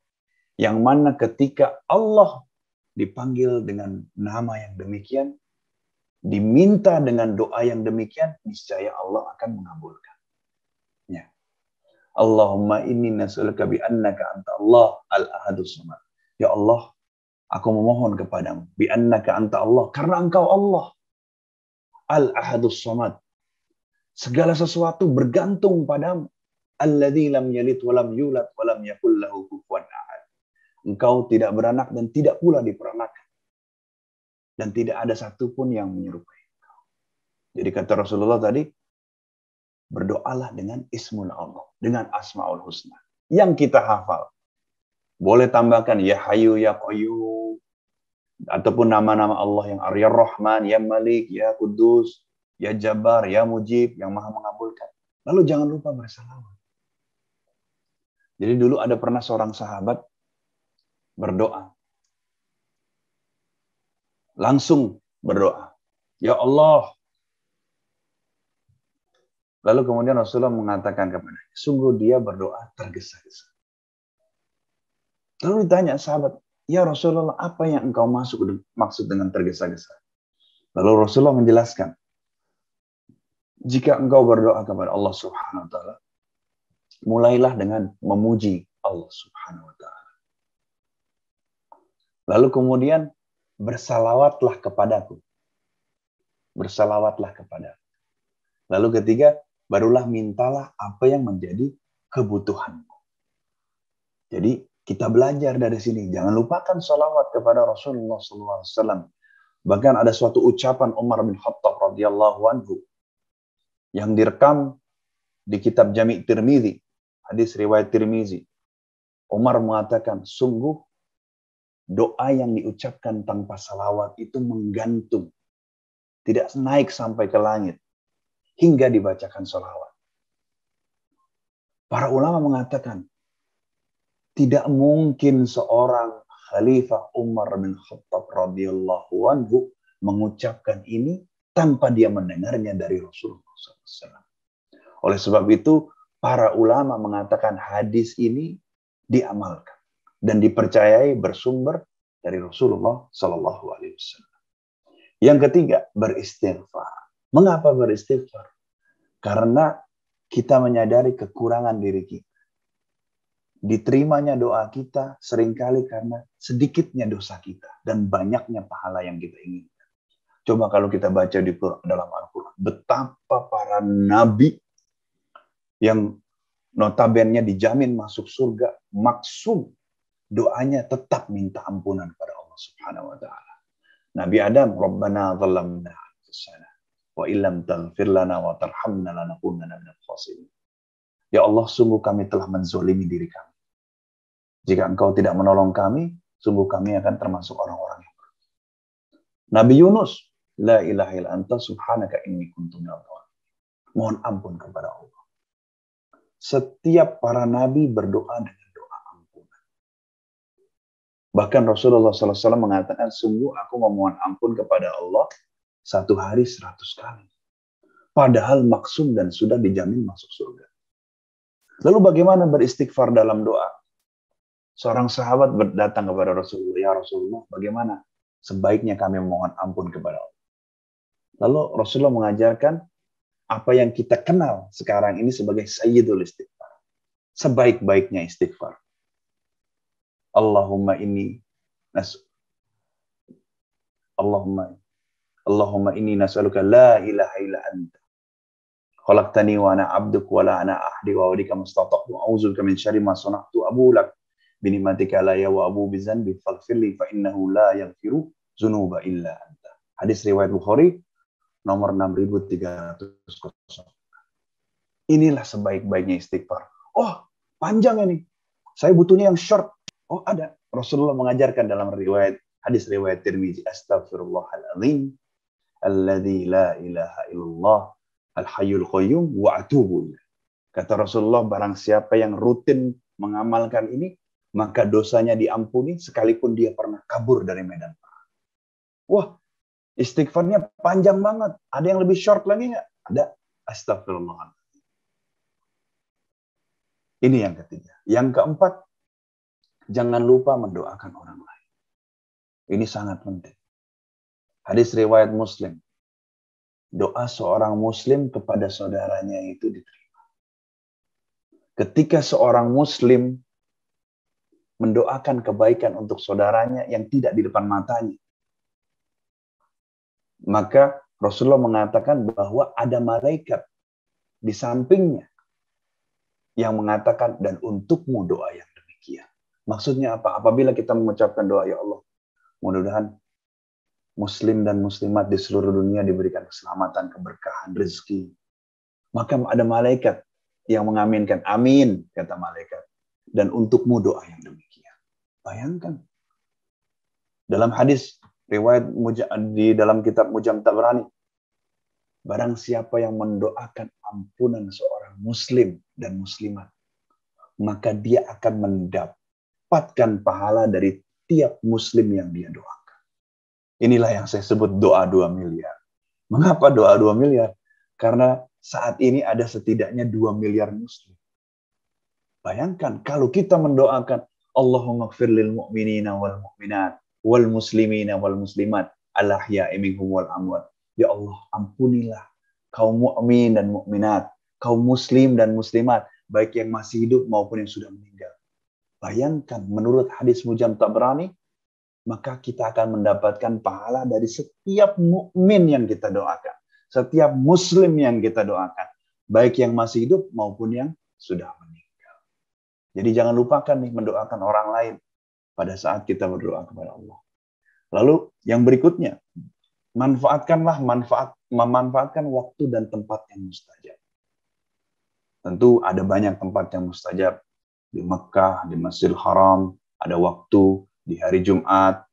B: Yang mana ketika Allah dipanggil dengan nama yang demikian, diminta dengan doa yang demikian, niscaya Allah akan mengabulkan. Ya. Allahumma inni nas'aluka bi annaka anta Allah al-ahadus samad. Ya Allah, aku memohon kepadamu bi annaka anta Allah, karena engkau Allah al-ahadus samad. Segala sesuatu bergantung padamu. Alladzi lam yalid wa lam yulad wa lam yakul lahu kufuwan ahad. Engkau tidak beranak dan tidak pula diperanakan. Dan tidak ada satupun yang menyerupai engkau. Jadi kata Rasulullah tadi, berdoalah dengan Ismul Allah, dengan Asmaul Husna yang kita hafal. Boleh tambahkan ya Hayyu ya Qayyum, ataupun nama-nama Allah yang Ya Rahman, Ya Malik, Ya Kudus, Ya Jabbar, Ya Mujib, yang Maha mengabulkan. Lalu jangan lupa bersalawat. Jadi dulu ada pernah seorang sahabat berdoa. Langsung berdoa. Ya Allah. Lalu kemudian Rasulullah mengatakan kepadanya, sungguh dia berdoa tergesa-gesa. Lalu ditanya sahabat, ya Rasulullah, apa yang engkau maksud dengan tergesa-gesa? Lalu Rasulullah menjelaskan, jika engkau berdoa kepada Allah Subhanahu wa taala, mulailah dengan memuji Allah Subhanahu wa taala. Lalu kemudian bersalawatlah kepadaku. Bersalawatlah kepadaku. Lalu ketiga, barulah mintalah apa yang menjadi kebutuhanmu. Jadi kita belajar dari sini. Jangan lupakan salawat kepada Rasulullah SAW. Bahkan ada suatu ucapan Umar bin Khattab radhiyallahu anhu yang direkam di kitab Jami' Tirmizi, hadis riwayat Tirmizi. Umar mengatakan, sungguh doa yang diucapkan tanpa salawat itu menggantung, tidak naik sampai ke langit hingga dibacakan salawat. Para ulama mengatakan, tidak mungkin seorang Khalifah Umar bin Khattab radhiyallahu anhu mengucapkan ini tanpa dia mendengarnya dari Rasulullah SAW. Oleh sebab itu, para ulama mengatakan hadis ini diamalkan dan dipercayai bersumber dari Rasulullah SAW. Yang ketiga, beristighfar. Mengapa beristighfar? Karena kita menyadari kekurangan diri kita. Diterimanya doa kita seringkali karena sedikitnya dosa kita dan banyaknya pahala yang kita inginkan. Coba kalau kita baca di dalam Al-Quran, betapa para nabi yang notabene dijamin masuk surga, maksud doanya tetap minta ampunan kepada Allah Subhanahu wa taala. Nabi Adam, Rabbana zalamna anfusana wa illam taghfir lana wa tarhamna lanakunanna minal khasirin. Ya Allah, sungguh kami telah menzolimi diri kami. Jika engkau tidak menolong kami, sungguh kami akan termasuk orang-orang yang merugi. Nabi Yunus, la ilaha illa anta subhanaka inni kuntu minadh dhalimin. Mohon ampun kepada Allah. Setiap para nabi berdoa dengan doa ampunan. Bahkan Rasulullah SAW mengatakan, sungguh aku memohon ampun kepada Allah satu hari 100 kali. Padahal maksum dan sudah dijamin masuk surga. Lalu bagaimana beristighfar dalam doa? Seorang sahabat datang kepada Rasulullah, ya Rasulullah, bagaimana sebaiknya kami memohon ampun kepada Allah? Lalu Rasulullah mengajarkan apa yang kita kenal sekarang ini sebagai sayyidul istighfar. Sebaik-baiknya istighfar. Allahumma inni nas'aluka la ilaha illa anta. Khalaqtani wa ana 'abduk wa la ana ahdi wa wadika mustata'tu wa a'udzubika min syarri ma sana'tu abulak binimatika la ya wa abu bizanbi faghfirli fa innahu la yaghfiru dzunuba illa anta. Hadis riwayat Bukhari nomor 6300. Inilah sebaik-baiknya istighfar. Oh, panjang ini. Saya butuhnya yang short. Oh, ada. Rasulullah mengajarkan dalam hadis riwayat Tirmizi, astaghfirullahaladzim alladzi la ilaha illallah al-hayyul qayyum wa atubu ilaih. Kata Rasulullah, barang siapa yang rutin mengamalkan ini, maka dosanya diampuni sekalipun dia pernah kabur dari medan perang. Wah, istighfarnya panjang banget. Ada yang lebih short lagi nggak? Ada. Astagfirullahaladzim. Ini yang ketiga. Yang keempat, jangan lupa mendoakan orang lain. Ini sangat penting. Hadis riwayat Muslim. Doa seorang Muslim kepada saudaranya itu diterima. Ketika seorang Muslim mendoakan kebaikan untuk saudaranya yang tidak di depan matanya, maka Rasulullah mengatakan bahwa ada malaikat di sampingnya yang mengatakan, dan untukmu doa yang demikian. Maksudnya apa? Apabila kita mengucapkan doa, ya Allah, mudah-mudahan Muslim dan Muslimat di seluruh dunia diberikan keselamatan, keberkahan, rezeki. Maka ada malaikat yang mengaminkan, amin, kata malaikat. Dan untukmu doa yang demikian. Bayangkan. Dalam hadis Riwayat di dalam kitab Mujam Tabrani, barang siapa yang mendoakan ampunan seorang muslim dan muslimat, maka dia akan mendapatkan pahala dari tiap muslim yang dia doakan. Inilah yang saya sebut doa 2 miliar. Mengapa doa 2 miliar? Karena saat ini ada setidaknya 2 miliar muslim. Bayangkan kalau kita mendoakan Allahumma gfir lil mu'minina wal mu'minat wal muslimina wal muslimat al-ahya'i minhum wal amwat. Ya Allah, ampunilah kaum mukmin dan mukminat, kaum muslim dan muslimat, baik yang masih hidup maupun yang sudah meninggal. Bayangkan, menurut hadis Mujam Tabrani, maka kita akan mendapatkan pahala dari setiap mukmin yang kita doakan, setiap muslim yang kita doakan, baik yang masih hidup maupun yang sudah meninggal. Jadi jangan lupakan nih mendoakan orang lain pada saat kita berdoa kepada Allah. Lalu yang berikutnya, memanfaatkan waktu dan tempat yang mustajab. Tentu ada banyak tempat yang mustajab. Di Mekah, di Masjidil Haram, ada waktu di hari Jumat,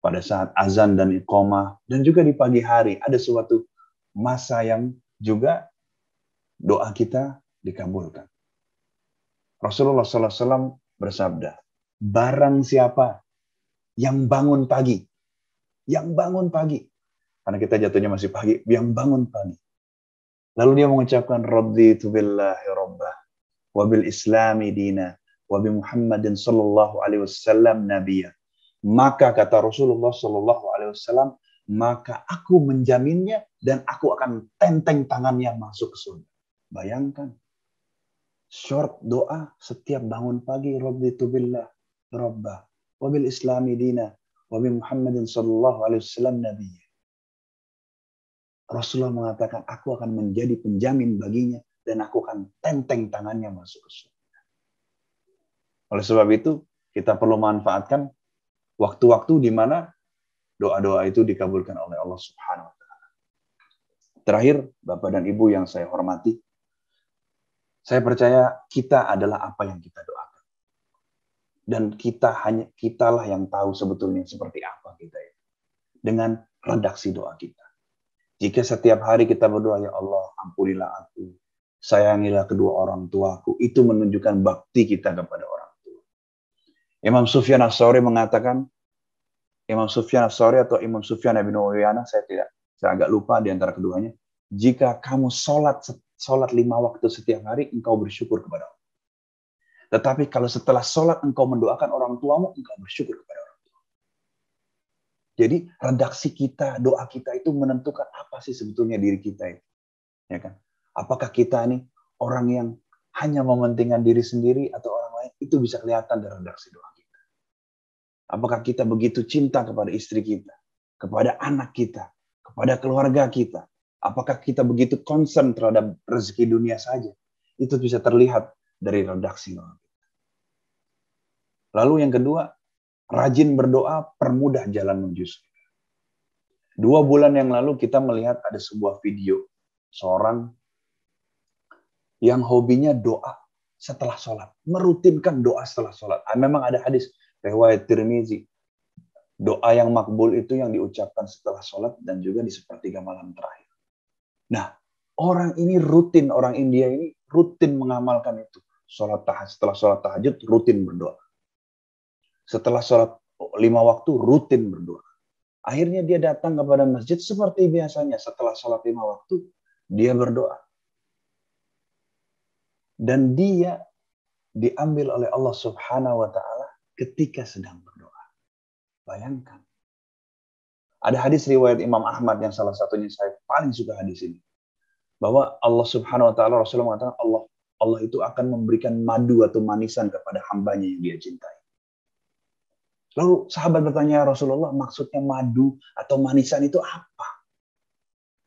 B: pada saat azan dan iqamah, dan juga di pagi hari ada suatu masa yang juga doa kita dikabulkan. Rasulullah SAW bersabda, barang siapa yang bangun pagi, karena kita jatuhnya masih pagi, yang bangun pagi, lalu dia mengucapkan raditu billahi rabbah wa bil islami dina wa bi Muhammadin sallallahu alaihi wasallam nabiyya, maka kata Rasulullah sallallahu alaihi wasallam, maka aku menjaminnya dan aku akan tenteng tangannya masuk ke surga. Bayangkan, short doa setiap bangun pagi, raditu billah rabbah wa bil islami dina wa bi Muhammadin sallallahu alaihi wasallam nabiyya. Rasulullah mengatakan, aku akan menjadi penjamin baginya dan aku akan tenteng tangannya masuk ke surga. Oleh sebab itu, kita perlu manfaatkan waktu-waktu di mana doa-doa itu dikabulkan oleh Allah Subhanahu wa taala. Terakhir, Bapak dan Ibu yang saya hormati, saya percaya kita adalah apa yang kita doakan. Dan kitalah yang tahu sebetulnya seperti apa kita itu. Dengan redaksi doa kita. Jika setiap hari kita berdoa, ya Allah, ampunilah aku, sayangilah kedua orang tuaku, itu menunjukkan bakti kita kepada orang tua. Imam Sufyan Ats-Tsauri mengatakan, Imam Sufyan Ats-Tsauri atau Imam Sufyan bin Uyainah, saya agak lupa di antara keduanya, jika kamu sholat 5 waktu setiap hari, engkau bersyukur kepada Allah. Tetapi kalau setelah sholat engkau mendoakan orang tuamu, engkau bersyukur kepada orang tua. Jadi redaksi kita, doa kita itu menentukan apa sih sebetulnya diri kita itu. Ya kan? Apakah kita ini orang yang hanya mementingkan diri sendiri atau orang lain, itu bisa kelihatan dari redaksi doa kita. Apakah kita begitu cinta kepada istri kita, kepada anak kita, kepada keluarga kita. Apakah kita begitu concern terhadap rezeki dunia saja. Itu bisa terlihat dari redaksi doa kita. Lalu yang kedua, rajin berdoa permudah jalan menuju surga. 2 bulan yang lalu kita melihat ada sebuah video seorang yang hobinya doa setelah sholat, merutinkan doa setelah sholat. Memang ada hadis riwayat Tirmizi, doa yang makbul itu yang diucapkan setelah sholat dan juga di sepertiga malam terakhir. Nah, orang India ini rutin mengamalkan itu. Setelah sholat tahajud rutin berdoa. Setelah sholat 5 waktu rutin berdoa. Akhirnya dia datang kepada masjid seperti biasanya. Setelah sholat 5 waktu, dia berdoa. Dan dia diambil oleh Allah Subhanahu wa ta'ala ketika sedang berdoa. Bayangkan. Ada hadis riwayat Imam Ahmad yang salah satunya saya paling suka hadis ini. Bahwa Allah Subhanahu wa ta'ala, Rasulullah mengatakan Allah itu akan memberikan madu atau manisan kepada hambanya yang dia cintai. Lalu sahabat bertanya, Rasulullah, maksudnya madu atau manisan itu apa?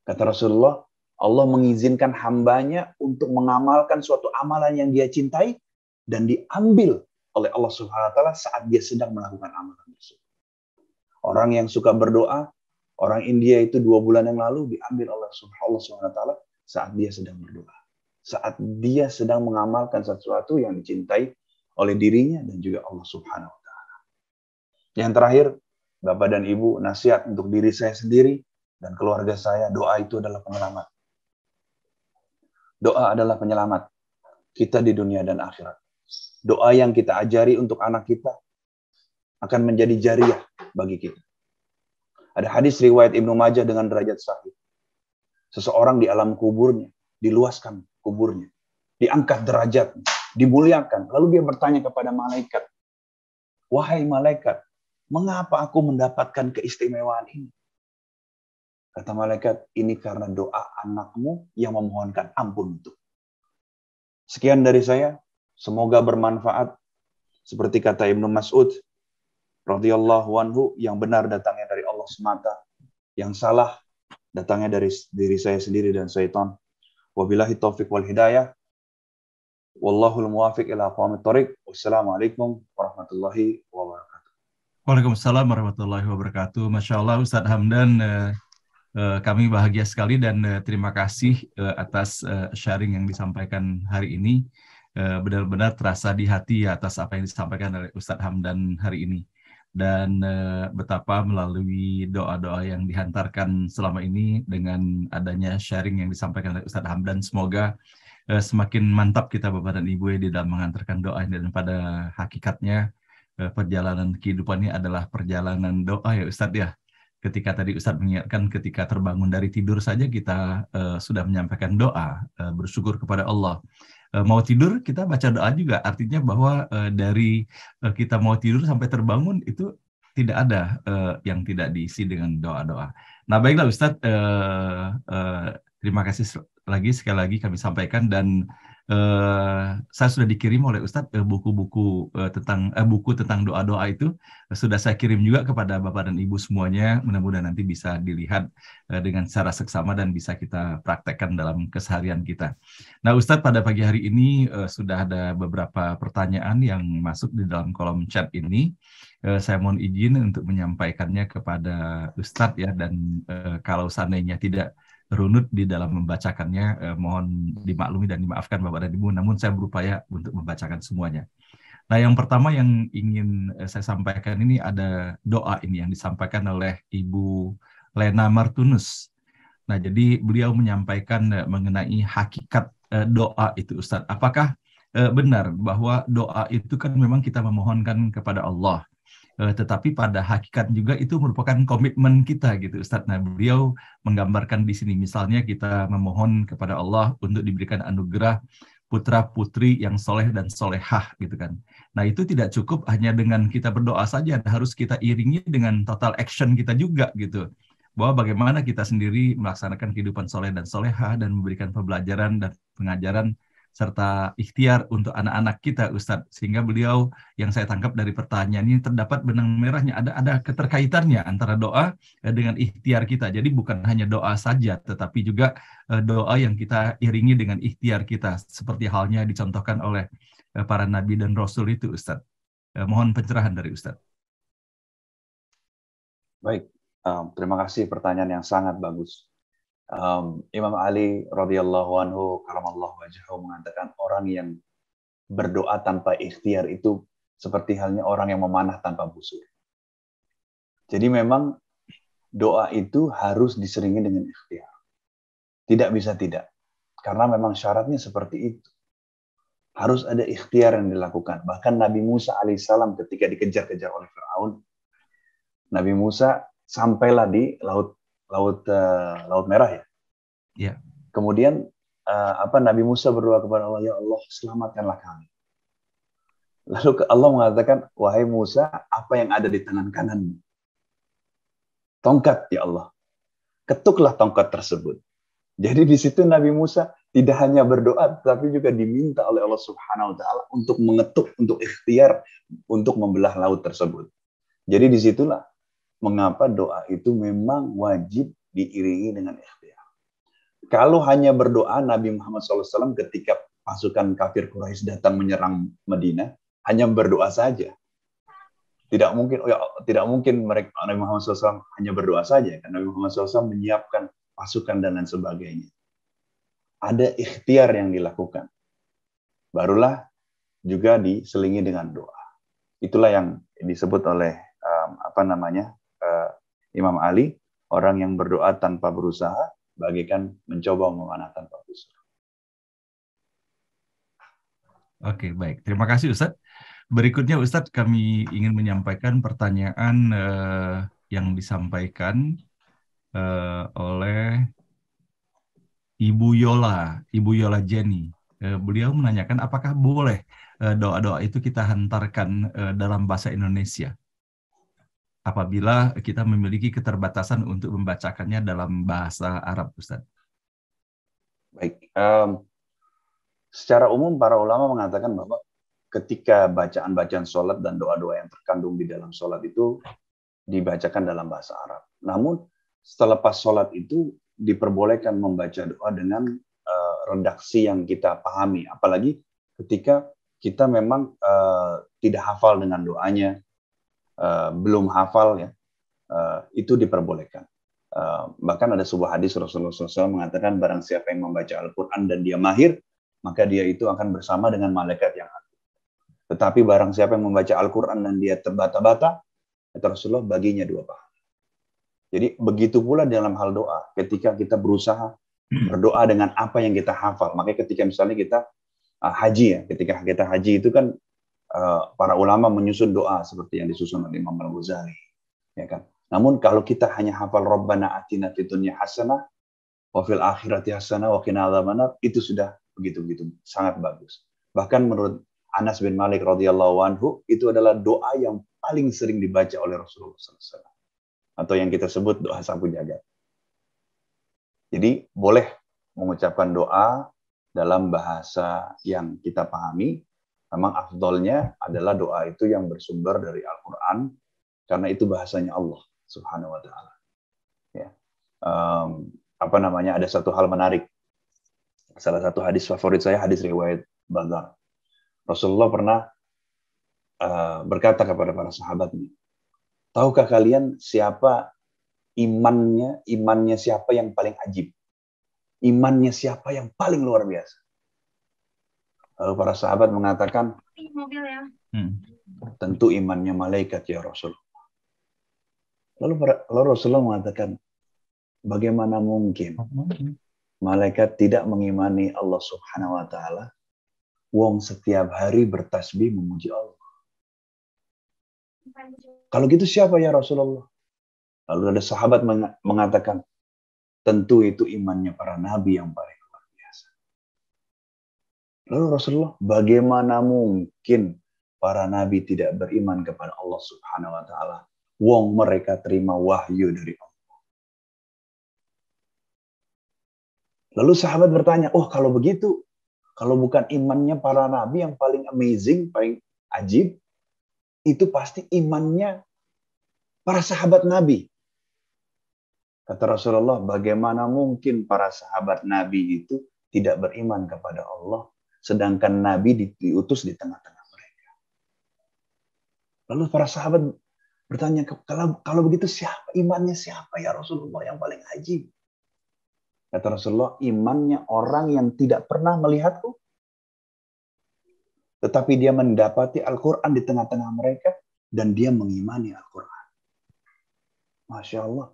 B: Kata Rasulullah, Allah mengizinkan hambanya untuk mengamalkan suatu amalan yang dia cintai dan diambil oleh Allah Subhanahu wa ta'ala saat dia sedang melakukan amalan tersebut. Orang yang suka berdoa, orang India itu 2 bulan yang lalu diambil oleh Allah Subhanahu wa ta'ala saat dia sedang berdoa. Saat dia sedang mengamalkan sesuatu yang dicintai oleh dirinya dan juga Allah Subhanahu wa ta'ala. Yang terakhir, Bapak dan Ibu, nasihat untuk diri saya sendiri dan keluarga saya, doa itu adalah penyelamat. Doa adalah penyelamat kita di dunia dan akhirat. Doa yang kita ajari untuk anak kita akan menjadi jariah bagi kita. Ada hadis riwayat Ibnu Majah dengan derajat sahih. Seseorang di alam kuburnya, diluaskan kuburnya, diangkat derajatnya, dimuliakan. Lalu dia bertanya kepada malaikat, "Wahai malaikat, mengapa aku mendapatkan keistimewaan ini?" Kata malaikat, "Ini karena doa anakmu yang memohonkan ampun untuk." Sekian dari saya. Semoga bermanfaat. Seperti kata Ibnu Mas'ud radhiyallahu anhu, yang benar datangnya dari Allah semata, yang salah datangnya dari diri saya sendiri dan syaitan. Wabillahi taufiq wal hidayah. Wallahul muwafiq ila aqwamit thoriq. Wassalamualaikum warahmatullahi wabarakatuh.
A: Waalaikumsalam warahmatullahi wabarakatuh. Masya Allah Ustadz Hamdan, kami bahagia sekali dan terima kasih atas sharing yang disampaikan hari ini. Benar-benar terasa di hati ya atas apa yang disampaikan oleh Ustadz Hamdan hari ini. Dan betapa melalui doa-doa yang dihantarkan selama ini dengan adanya sharing yang disampaikan oleh Ustadz Hamdan, semoga semakin mantap kita Bapak dan Ibu di dalam mengantarkan doa, dan pada hakikatnya perjalanan kehidupan ini adalah perjalanan doa ya Ustadz ya. Ketika tadi Ustadz mengingatkan ketika terbangun dari tidur saja kita sudah menyampaikan doa, bersyukur kepada Allah. Mau tidur kita baca doa juga, artinya bahwa dari kita mau tidur sampai terbangun itu tidak ada yang tidak diisi dengan doa-doa. Nah baiklah Ustadz, terima kasih sekali lagi kami sampaikan, dan saya sudah dikirim oleh Ustadz buku-buku buku tentang doa-doa itu sudah saya kirim juga kepada Bapak dan Ibu semuanya. Mudah-mudahan nanti bisa dilihat dengan secara seksama dan bisa kita praktekkan dalam keseharian kita. Nah Ustadz, pada pagi hari ini sudah ada beberapa pertanyaan yang masuk di dalam kolom chat ini. Saya mohon izin untuk menyampaikannya kepada Ustadz ya, dan kalau seandainya tidak runut di dalam membacakannya, mohon dimaklumi dan dimaafkan Bapak dan Ibu, namun saya berupaya untuk membacakan semuanya. Nah, yang pertama yang ingin saya sampaikan ini ada doa ini yang disampaikan oleh Ibu Lena Martunus. Nah, jadi beliau menyampaikan mengenai hakikat doa itu, Ustadz. Apakah benar bahwa doa itu kan memang kita memohonkan kepada Allah, tetapi pada hakikat juga itu merupakan komitmen kita gitu Ustadz. Nah beliau menggambarkan di sini misalnya kita memohon kepada Allah untuk diberikan anugerah putra putri yang soleh dan solehah gitu kan. Nah itu tidak cukup hanya dengan kita berdoa saja, harus kita iringi dengan total action kita juga gitu, bahwa bagaimana kita sendiri melaksanakan kehidupan soleh dan solehah dan memberikan pembelajaran dan pengajaran serta ikhtiar untuk anak-anak kita Ustadz. Sehingga beliau, yang saya tangkap dari pertanyaan ini, terdapat benang merahnya, ada keterkaitannya antara doa dengan ikhtiar kita. Jadi bukan hanya doa saja, tetapi juga doa yang kita iringi dengan ikhtiar kita, seperti halnya dicontohkan oleh para nabi dan rasul itu Ustadz. Mohon pencerahan dari Ustadz.
B: Baik, terima kasih, pertanyaan yang sangat bagus. Imam Ali radhiyallahu anhu karamallahu wajhahu mengatakan, orang yang berdoa tanpa ikhtiar itu seperti halnya orang yang memanah tanpa busur. Jadi memang doa itu harus diseringi dengan ikhtiar. Tidak bisa tidak. Karena memang syaratnya seperti itu. Harus ada ikhtiar yang dilakukan. Bahkan Nabi Musa alaihissalam ketika dikejar-kejar oleh Firaun, Nabi Musa sampailah di Laut Merah ya.
A: Ya.
B: Kemudian Nabi Musa berdoa kepada Allah, ya Allah selamatkanlah kami. Lalu Allah mengatakan, wahai Musa, apa yang ada di tangan kananmu? Tongkat ya Allah. Ketuklah tongkat tersebut. Jadi di situ Nabi Musa tidak hanya berdoa, tapi juga diminta oleh Allah Subhanahu Wa Taala untuk mengetuk, untuk ikhtiar, untuk membelah laut tersebut. Jadi disitulah mengapa doa itu memang wajib diiringi dengan ikhtiar. Kalau hanya berdoa, Nabi Muhammad SAW ketika pasukan kafir Quraisy datang menyerang Madinah, hanya berdoa saja. Tidak mungkin mereka, Nabi Muhammad SAW hanya berdoa saja. Karena Nabi Muhammad SAW menyiapkan pasukan dan lain sebagainya. Ada ikhtiar yang dilakukan. Barulah juga diselingi dengan doa. Itulah yang disebut oleh Imam Ali, orang yang berdoa tanpa berusaha bagaikan mencoba memanah tanpa busur.
A: Oke, baik. Terima kasih Ustadz. Berikutnya Ustadz, kami ingin menyampaikan pertanyaan yang disampaikan oleh Ibu Yola Jenny. Beliau menanyakan apakah boleh doa-doa itu kita hantarkan dalam bahasa Indonesia apabila kita memiliki keterbatasan untuk membacakannya dalam bahasa Arab, Ustaz.
B: Baik, secara umum para ulama mengatakan bahwa ketika bacaan-bacaan sholat dan doa-doa yang terkandung di dalam sholat itu dibacakan dalam bahasa Arab. Namun setelah pas sholat itu diperbolehkan membaca doa dengan redaksi yang kita pahami, apalagi ketika kita memang tidak hafal dengan doanya, belum hafal ya, itu diperbolehkan. Bahkan ada sebuah hadis Rasulullah SAW mengatakan barang siapa yang membaca Al-Quran dan dia mahir, maka dia itu akan bersama dengan malaikat yang ada. Tetapi barang siapa yang membaca Al-Quran dan dia terbata-bata, kata Rasulullah, baginya 2 pahala. Jadi begitu pula dalam hal doa, ketika kita berusaha berdoa dengan apa yang kita hafal. Makanya ketika misalnya kita haji ya, ketika kita haji itu kan para ulama menyusun doa seperti yang disusun oleh Imam Al-Ghazali, ya kan. Namun kalau kita hanya hafal Rabbana atina fid dunya hasanah wa fil akhirati hasanah wa qina adzabannar, itu sudah begitu-begitu sangat bagus. Bahkan menurut Anas bin Malik radhiyallahu anhu, itu adalah doa yang paling sering dibaca oleh Rasulullah SAW. Atau yang kita sebut doa sapu jagat. Jadi boleh mengucapkan doa dalam bahasa yang kita pahami. Memang afdolnya adalah doa itu yang bersumber dari Al-Quran, karena itu bahasanya Allah Subhanahu Wa Taala. Ya. Ada satu hal menarik. Salah satu hadis favorit saya, hadis riwayat Badar. Rasulullah pernah berkata kepada para sahabatnya, tahukah kalian siapa imannya siapa yang paling ajib? Imannya siapa yang paling luar biasa? Lalu para sahabat mengatakan, tentu imannya malaikat ya Rasul. Lalu Rasulullah mengatakan, bagaimana mungkin malaikat tidak mengimani Allah Subhanahu Wa Taala? Wong setiap hari bertasbih memuji Allah. Kalau gitu siapa ya Rasulullah? Lalu ada sahabat mengatakan, tentu itu imannya para nabi yang paling luar biasa. Lalu Rasulullah, bagaimana mungkin para nabi tidak beriman kepada Allah Subhanahu Wa Taala? Wong mereka terima wahyu dari Allah. Lalu sahabat bertanya, oh kalau begitu, kalau bukan imannya para nabi yang paling amazing, paling ajib, itu pasti imannya para sahabat nabi. Kata Rasulullah, bagaimana mungkin para sahabat nabi itu tidak beriman kepada Allah, sedangkan nabi diutus di tengah-tengah mereka. Lalu para sahabat bertanya, kalau begitu imannya siapa ya Rasulullah yang paling ajib? Kata Rasulullah, imannya orang yang tidak pernah melihatku, tetapi dia mendapati Al-Quran di tengah-tengah mereka, dan dia mengimani Al-Quran. Masya Allah.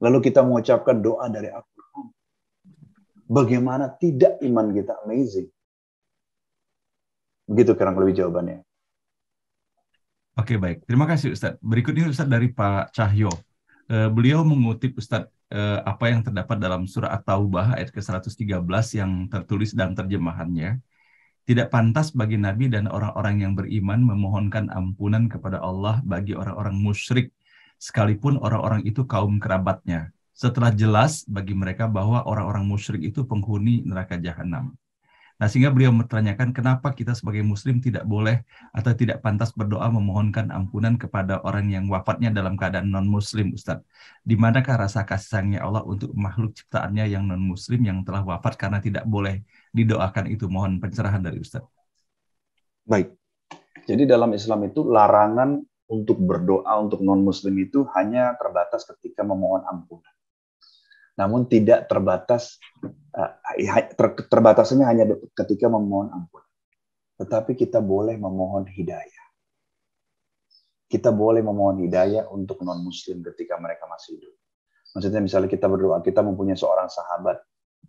B: Lalu kita mengucapkan doa dari Al-Quran. Bagaimana tidak iman kita amazing? Begitu kurang lebih jawabannya.
A: Oke, baik. Terima kasih Ustadz. Berikutnya Ustadz dari Pak Cahyo. Beliau mengutip Ustadz apa yang terdapat dalam surah At-Taubah ayat ke-113 yang tertulis dalam terjemahannya. Tidak pantas bagi Nabi dan orang-orang yang beriman memohonkan ampunan kepada Allah bagi orang-orang musyrik, sekalipun orang-orang itu kaum kerabatnya. Setelah jelas bagi mereka bahwa orang-orang musyrik itu penghuni neraka jahanam. Nah, sehingga beliau bertanyakan kenapa kita sebagai muslim tidak boleh atau tidak pantas berdoa memohonkan ampunan kepada orang yang wafatnya dalam keadaan non-muslim, Ustaz. Di manakah rasa kasih sayangnya Allah untuk makhluk ciptaannya yang non-muslim yang telah wafat karena tidak boleh didoakan itu? Mohon pencerahan dari Ustaz.
B: Baik. Jadi dalam Islam itu larangan untuk berdoa untuk non-muslim itu hanya terbatas ketika memohon ampunan. Namun tidak terbatas, terbatasannya hanya ketika memohon ampun. Tetapi kita boleh memohon hidayah. kita boleh memohon hidayah untuk non-muslim ketika mereka masih hidup. Maksudnya misalnya kita berdoa, kita mempunyai seorang sahabat,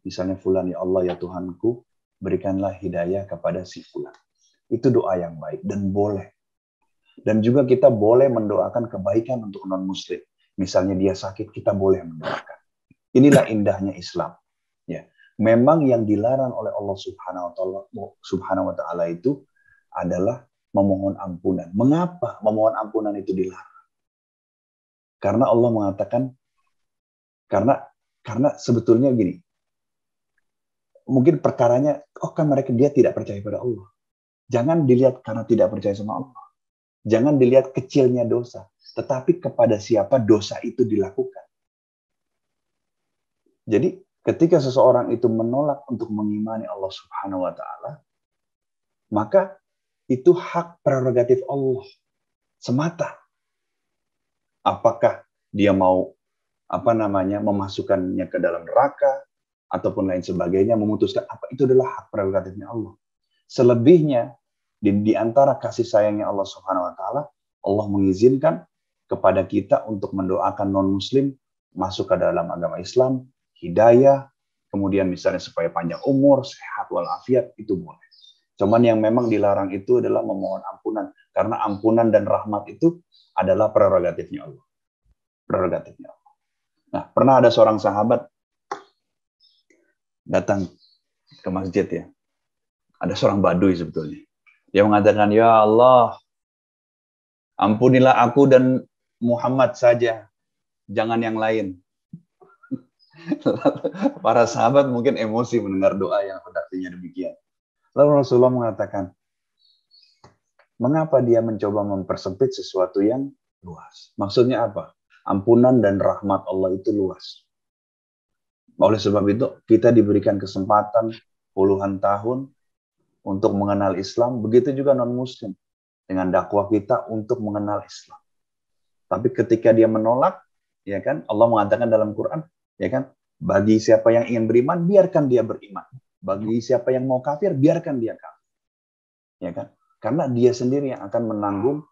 B: misalnya fulan, ya Allah ya Tuhanku, berikanlah hidayah kepada si fulan. Itu doa yang baik dan boleh. Dan juga kita boleh mendoakan kebaikan untuk non-muslim. Misalnya dia sakit, kita boleh mendoakan. Inilah indahnya Islam. Ya, memang yang dilarang oleh Allah Subhanahu wa Ta'ala itu adalah memohon ampunan. Mengapa memohon ampunan itu dilarang? Karena Allah mengatakan, karena sebetulnya gini, mungkin perkaranya, kan dia tidak percaya pada Allah. Jangan dilihat karena tidak percaya sama Allah. Jangan dilihat kecilnya dosa, tetapi kepada siapa dosa itu dilakukan. Jadi ketika seseorang itu menolak untuk mengimani Allah Subhanahu wa Ta'ala, maka itu hak prerogatif Allah semata. Apakah dia mau memasukkannya ke dalam neraka ataupun lain sebagainya, memutuskan apa, itu adalah hak prerogatifnya Allah. Selebihnya di antara kasih sayangnya Allah Subhanahu wa Ta'ala, Allah mengizinkan kepada kita untuk mendoakan non-muslim masuk ke dalam agama Islam, hidayah, kemudian misalnya supaya panjang umur, sehat walafiat, itu boleh. Cuman yang memang dilarang itu adalah memohon ampunan, karena ampunan dan rahmat itu adalah prerogatifnya Allah. Prerogatifnya Allah. Nah, pernah ada seorang sahabat datang ke masjid ya. Ada seorang badui sebetulnya. Dia mengatakan, ya Allah, ampunilah aku dan Muhammad saja, jangan yang lain. Para sahabat mungkin emosi mendengar doa yang artinya demikian. Lalu Rasulullah mengatakan, mengapa dia mencoba mempersempit sesuatu yang luas? Maksudnya apa? Ampunan dan rahmat Allah itu luas. Oleh sebab itu, kita diberikan kesempatan puluhan tahun untuk mengenal Islam. Begitu juga non-muslim. Dengan dakwah kita untuk mengenal Islam. Tapi ketika dia menolak, ya kan, Allah mengatakan dalam Quran, ya kan, bagi siapa yang ingin beriman, biarkan dia beriman. Bagi siapa yang mau kafir, biarkan dia kafir. Ya kan? Karena dia sendiri yang akan menanggung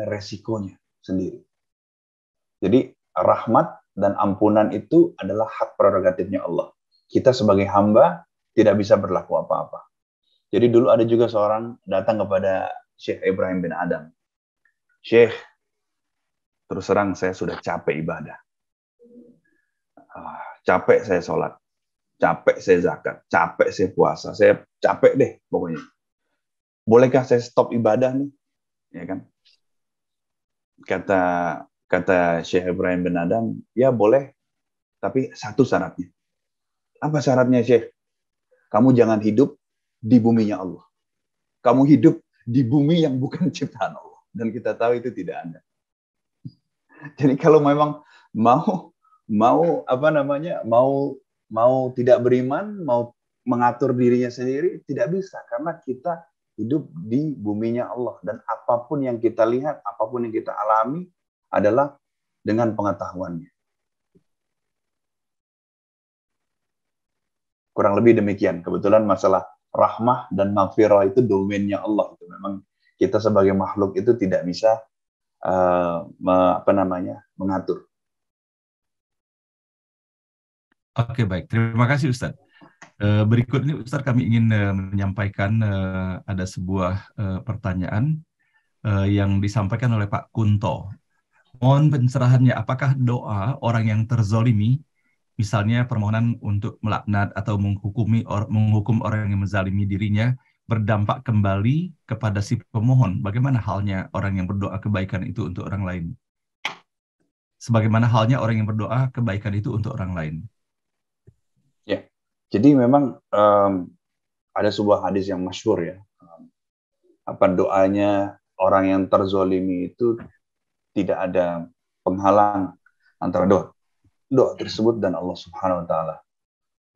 B: resikonya sendiri. Jadi rahmat dan ampunan itu adalah hak prerogatifnya Allah. Kita sebagai hamba tidak bisa berlaku apa-apa. Jadi dulu ada juga seorang datang kepada Syekh Ibrahim bin Adam. Syekh, terus terang saya sudah capek ibadah. Capek saya sholat. Capek saya zakat. Capek saya puasa. Saya capek deh pokoknya. Bolehkah saya stop ibadah nih? Ya kan? Kata Syekh Ibrahim bin Adam, ya boleh, tapi satu syaratnya. Apa syaratnya, Syekh? Kamu jangan hidup di buminya Allah. Kamu hidup di bumi yang bukan ciptaan Allah. Dan kita tahu itu tidak ada. Jadi kalau memang mau tidak beriman, mau mengatur dirinya sendiri, tidak bisa. Karena kita hidup di buminya Allah. Dan apapun yang kita lihat, apapun yang kita alami, adalah dengan pengetahuannya. Kurang lebih demikian. Kebetulan masalah rahmah dan maghfirah itu domainnya Allah. Itu memang kita sebagai makhluk itu tidak bisa mengatur.
A: Oke, baik. Terima kasih Ustadz. Berikut ini Ustadz kami ingin menyampaikan ada sebuah pertanyaan yang disampaikan oleh Pak Kunto. Mohon pencerahannya, apakah doa orang yang terzolimi, misalnya permohonan untuk melaknat atau menghukum orang yang menzalimi dirinya, berdampak kembali kepada si pemohon? Bagaimana halnya orang yang berdoa kebaikan itu untuk orang lain? Sebagaimana halnya orang yang berdoa kebaikan itu untuk orang lain.
B: Ya, jadi memang ada sebuah hadis yang masyhur ya. Doanya orang yang terzolimi itu tidak ada penghalang antara doa tersebut dan Allah Subhanahu wa Ta'ala.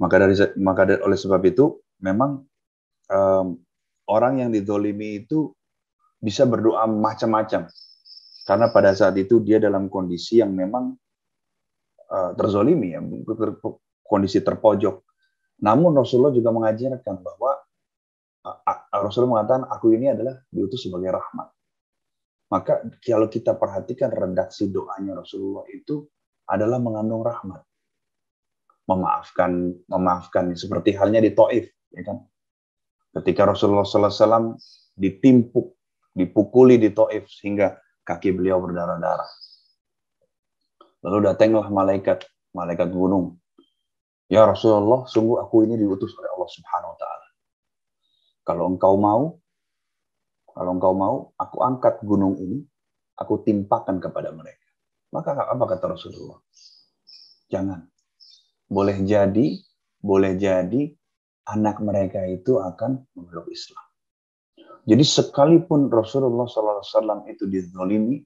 B: Maka oleh sebab itu memang orang yang dizolimi itu bisa berdoa macam-macam, karena pada saat itu dia dalam kondisi yang memang terzolimi, ya, kondisi terpojok. Namun Rasulullah juga mengajarkan bahwa Rasulullah mengatakan, aku ini adalah diutus sebagai rahmat. Maka kalau kita perhatikan redaksi doanya Rasulullah itu adalah mengandung rahmat. Memaafkan seperti halnya di Taif, ya kan? Ketika Rasulullah SAW dipukuli di Taif sehingga kaki beliau berdarah-darah. Lalu datanglah malaikat gunung. Ya Rasulullah, sungguh aku ini diutus oleh Allah Subhanahu wa taala. Kalau engkau mau, aku angkat gunung ini, aku timpakan kepada mereka. Maka apa kata Rasulullah? Jangan. Boleh jadi anak mereka itu akan memeluk Islam. Jadi sekalipun Rasulullah SAW itu dizalimi,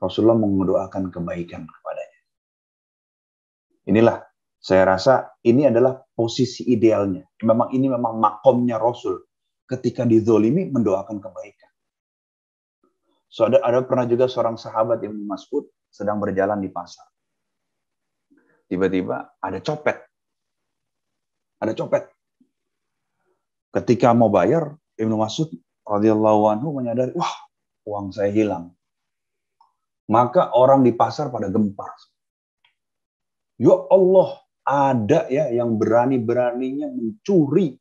B: Rasulullah mendoakan kebaikan kepadanya. Inilah, saya rasa ini adalah posisi idealnya. Ini memang makomnya Rasul. Ketika dizalimi, mendoakan kebaikan. So, ada pernah juga seorang sahabat Ibnu Mas'ud sedang berjalan di pasar. Tiba-tiba ada copet. Ketika mau bayar, Ibnu Mas'ud radhiyallahu anhu menyadari, wah, uang saya hilang. Maka orang di pasar pada gempar. Ya Allah, ada ya yang berani-beraninya mencuri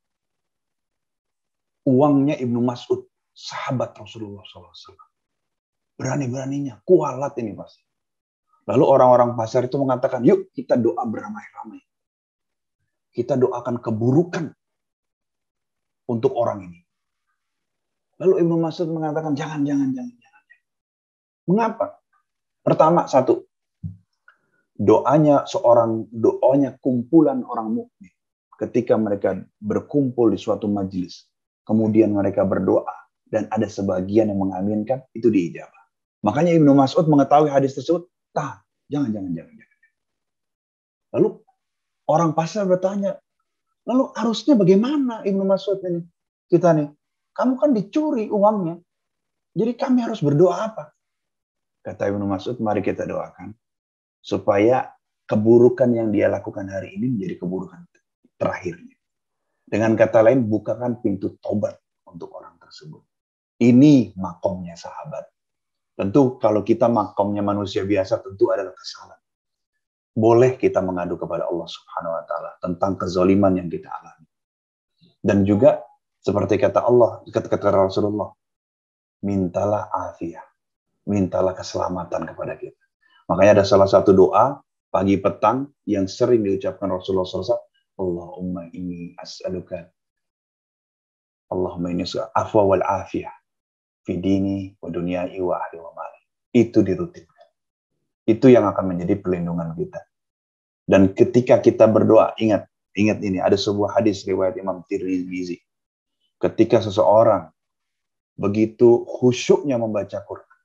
B: uangnya Ibnu Mas'ud, sahabat Rasulullah SAW. Berani-beraninya, kualat ini pasti. Lalu orang-orang pasar itu mengatakan, yuk kita doa beramai-ramai. Kita doakan keburukan untuk orang ini. Lalu Ibnu Mas'ud mengatakan, jangan. Mengapa? Pertama, doanya kumpulan orang mukmin. Ketika mereka berkumpul di suatu majelis, kemudian mereka berdoa, dan ada sebagian yang mengaminkan, itu diijabah. Makanya Ibnu Mas'ud mengetahui hadis tersebut, jangan. Lalu orang pasar bertanya, lalu harusnya bagaimana Ibnu Mas'ud ini? Kita nih, kamu kan dicuri uangnya, jadi kami harus berdoa apa? Kata Ibnu Mas'ud, mari kita doakan supaya keburukan yang dia lakukan hari ini menjadi keburukan terakhirnya. Dengan kata lain, bukakan pintu tobat untuk orang tersebut. Ini makomnya sahabat. Tentu kalau kita makomnya manusia biasa tentu adalah kesalahan. Boleh kita mengadu kepada Allah Subhanahu wa taala tentang kezaliman yang kita alami. Dan juga seperti kata Allah, kata Rasulullah, mintalah afiyah, mintalah keselamatan kepada kita. Makanya ada salah satu doa pagi petang yang sering diucapkan Rasulullah SAW, Allahumma inni as'aluka afwa wal afiyah fi dini wa dunyai wa ahli wa mali. Itu dirutinkan. Itu yang akan menjadi perlindungan kita. Dan ketika kita berdoa, ingat ini, ada sebuah hadis riwayat Imam Tirmizi. Ketika seseorang begitu khusyuknya membaca Quran,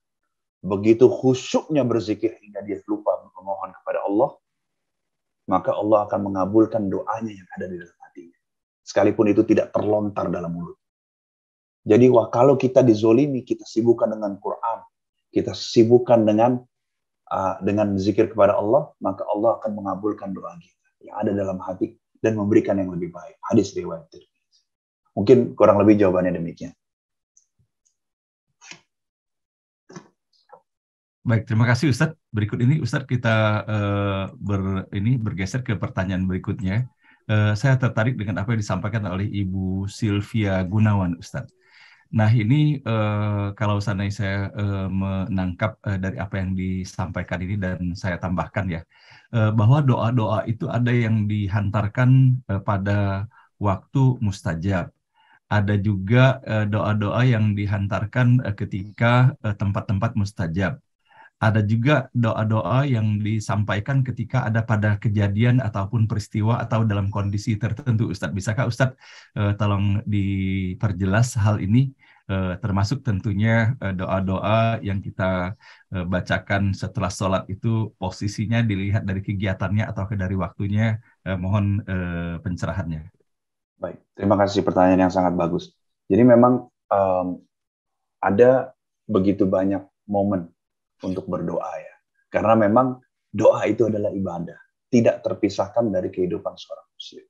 B: begitu khusyuknya berzikir hingga dia lupa memohon kepada Allah, maka Allah akan mengabulkan doanya yang ada di dalam hatinya. Sekalipun itu tidak terlontar dalam mulut. Jadi kalau kita dizolimi, kita sibukkan dengan Quran, kita sibukkan dengan zikir kepada Allah, maka Allah akan mengabulkan doa kita yang ada dalam hati dan memberikan yang lebih baik. Hadis riwayat Tirmizi. Mungkin kurang lebih jawabannya demikian.
A: Baik, terima kasih Ustadz. Berikut ini Ustadz kita bergeser ke pertanyaan berikutnya. Saya tertarik dengan apa yang disampaikan oleh Ibu Sylvia Gunawan, Ustadz. Nah ini kalau seandainya saya menangkap dari apa yang disampaikan ini dan saya tambahkan ya, bahwa doa-doa itu ada yang dihantarkan pada waktu mustajab. Ada juga doa-doa yang dihantarkan ketika tempat-tempat mustajab. Ada juga doa-doa yang disampaikan ketika ada pada kejadian ataupun peristiwa atau dalam kondisi tertentu. Ustadz, bisakah Ustadz tolong diperjelas hal ini? Termasuk tentunya doa-doa yang kita bacakan setelah sholat itu posisinya dilihat dari kegiatannya atau dari waktunya. Mohon pencerahannya.
B: Baik, terima kasih, pertanyaan yang sangat bagus. Jadi memang ada begitu banyak momen untuk berdoa ya. Karena memang doa itu adalah ibadah, tidak terpisahkan dari kehidupan seorang muslim.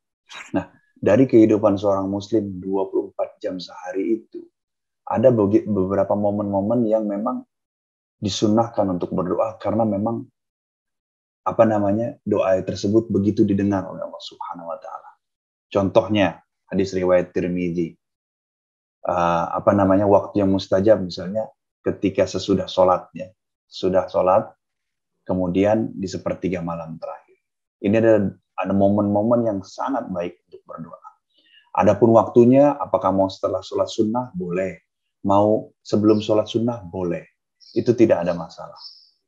B: Nah, dari kehidupan seorang muslim 24 jam sehari itu, ada beberapa momen-momen yang memang disunnahkan untuk berdoa karena memang doa tersebut begitu didengar oleh Allah Subhanahu wa taala. Contohnya hadis riwayat Tirmidzi. Waktu yang mustajab misalnya ketika sesudah sholat ya. Sudah sholat kemudian di sepertiga malam terakhir. Ini ada momen-momen yang sangat baik untuk berdoa. Adapun waktunya apakah mau setelah sholat sunnah boleh, mau sebelum sholat sunnah boleh. Itu tidak ada masalah.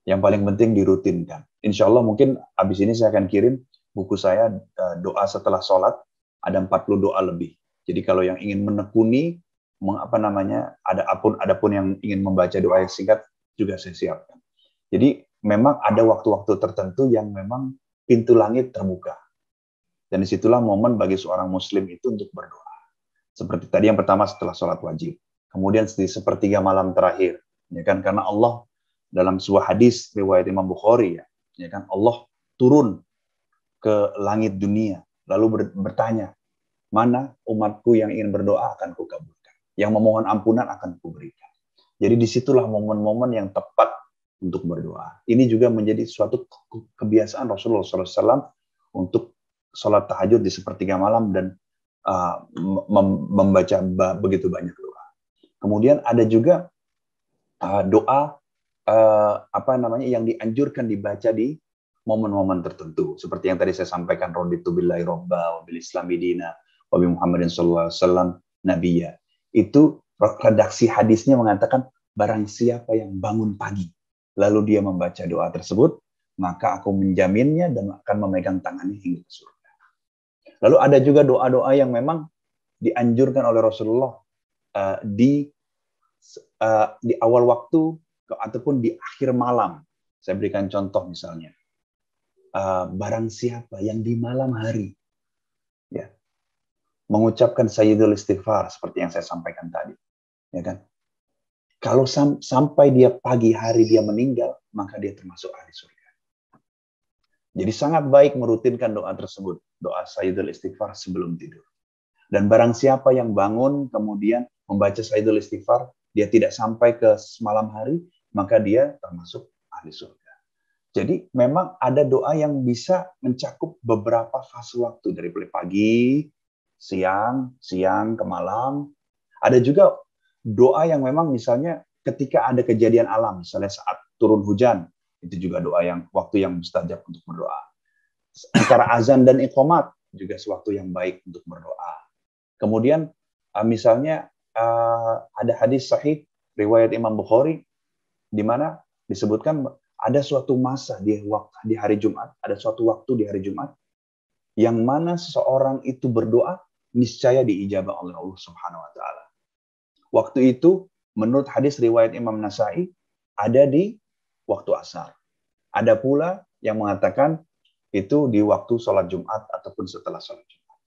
B: Yang paling penting dirutinkan. Insya Allah mungkin habis ini saya akan kirim buku saya doa setelah sholat, ada 40 doa lebih. Jadi kalau yang ingin menekuni, adapun yang ingin membaca doa yang singkat juga saya siapkan. Jadi memang ada waktu-waktu tertentu yang memang pintu langit terbuka. Dan disitulah momen bagi seorang muslim itu untuk berdoa. Seperti tadi yang pertama setelah sholat wajib. Kemudian di sepertiga malam terakhir. Ya kan? Karena Allah dalam sebuah hadis riwayat Imam Bukhari ya kan, Allah turun ke langit dunia lalu bertanya, mana umatku yang ingin berdoa akan kukabulkan, yang memohon ampunan akan kuberikan. Jadi disitulah momen-momen yang tepat untuk berdoa. Ini juga menjadi suatu kebiasaan Rasulullah SAW untuk sholat tahajud di sepertiga malam dan membaca begitu banyak doa. Kemudian ada juga doa yang dianjurkan dibaca di momen-momen tertentu, seperti yang tadi saya sampaikan, raditu billahi robba wa bil islami dina wa bi Muhammadin sallallahu alaihi wasallam nabiyya. Itu redaksi hadisnya mengatakan, barang siapa yang bangun pagi lalu dia membaca doa tersebut, maka aku menjaminnya dan akan memegang tangannya hingga ke surga. Lalu ada juga doa-doa yang memang dianjurkan oleh Rasulullah di awal waktu ataupun di akhir malam. Saya berikan contoh misalnya, barang siapa yang di malam hari ya mengucapkan sayyidul istighfar seperti yang saya sampaikan tadi, ya kan? Kalau sampai dia pagi hari dia meninggal, maka dia termasuk ahli surga. Jadi sangat baik merutinkan doa tersebut, doa sayyidul istighfar sebelum tidur. Dan barang siapa yang bangun kemudian membaca sayyidul istighfar, dia tidak sampai ke malam hari, maka dia termasuk ahli surga. Jadi memang ada doa yang bisa mencakup beberapa fase waktu, dari pagi, siang ke malam. Ada juga doa yang memang misalnya ketika ada kejadian alam, misalnya saat turun hujan, itu juga doa yang waktu yang mustajab untuk berdoa. Antara azan dan iqamat juga suatu yang baik untuk berdoa. Kemudian misalnya ada hadis sahih riwayat Imam Bukhari di mana disebutkan ada suatu masa di hari Jumat, ada suatu waktu di hari Jumat yang mana seseorang itu berdoa niscaya diijabah oleh Allah Subhanahu wa taala. Waktu itu menurut hadis riwayat Imam Nasai ada di waktu asar. Ada pula yang mengatakan itu di waktu sholat Jumat ataupun setelah sholat Jumat.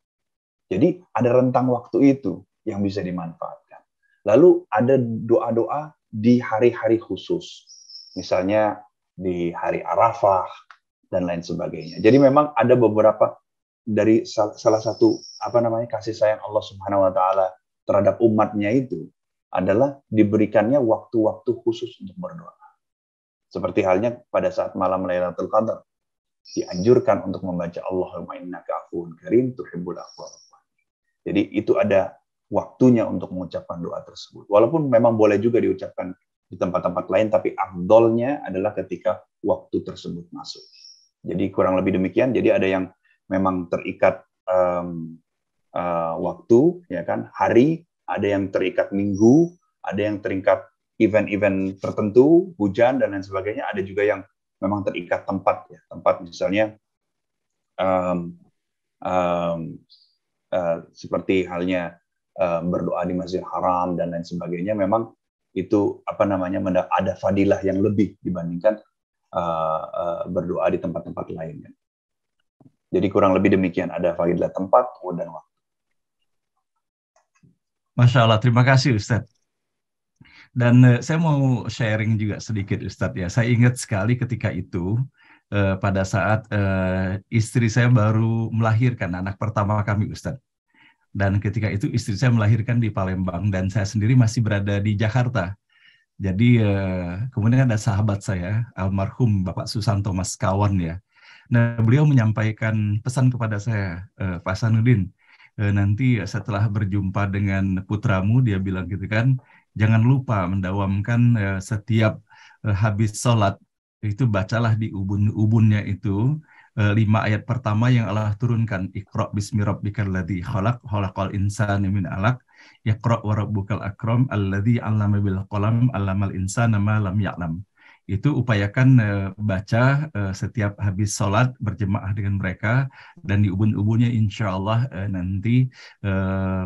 B: Jadi ada rentang waktu itu yang bisa dimanfaatkan. Lalu ada doa-doa di hari-hari khusus. Misalnya di hari Arafah dan lain sebagainya. Jadi memang ada beberapa dari salah satu kasih sayang Allah Subhanahu wa taala terhadap umatnya itu adalah diberikannya waktu-waktu khusus untuk berdoa. Seperti halnya pada saat malam Lailatul Qadar dianjurkan untuk membaca Allahumma innaka afuwun karim tuhibbul afwa. Jadi itu ada waktunya untuk mengucapkan doa tersebut. Walaupun memang boleh juga diucapkan di tempat-tempat lain, tapi afdolnya adalah ketika waktu tersebut masuk. Jadi kurang lebih demikian. Jadi ada yang memang terikat waktu, ya kan, hari, ada yang terikat minggu, ada yang terikat event-event tertentu, hujan dan lain sebagainya. Ada juga yang memang terikat tempat, ya, tempat misalnya seperti halnya berdoa di Masjidil Haram dan lain sebagainya. Memang itu ada fadilah yang lebih dibandingkan berdoa di tempat-tempat lain. Jadi kurang lebih demikian, ada fadilah tempat dan waktu.
A: Masya Allah, terima kasih Ustadz. Dan saya mau sharing juga sedikit Ustadz ya. Saya ingat sekali ketika itu pada saat istri saya baru melahirkan anak pertama kami Ustadz. Dan ketika itu istri saya melahirkan di Palembang dan saya sendiri masih berada di Jakarta. Jadi kemudian ada sahabat saya, almarhum Bapak Susanto Mas Kawan ya. Nah, beliau menyampaikan pesan kepada saya, Pak Hasanuddin, nanti setelah berjumpa dengan putramu, dia bilang gitu kan, jangan lupa mendawamkan setiap habis sholat, itu bacalah di ubun-ubunnya itu 5 ayat pertama yang Allah turunkan. Iqra bismi rabbikal ladzi khalaq, khalaqal insana min alaq. Yaqra wa rabbukal akram alladzi 'allama bil qalam 'allamal insana ma lam ya'lam. Itu upayakan baca setiap habis sholat berjemaah dengan mereka, dan di ubun-ubunnya insya Allah nanti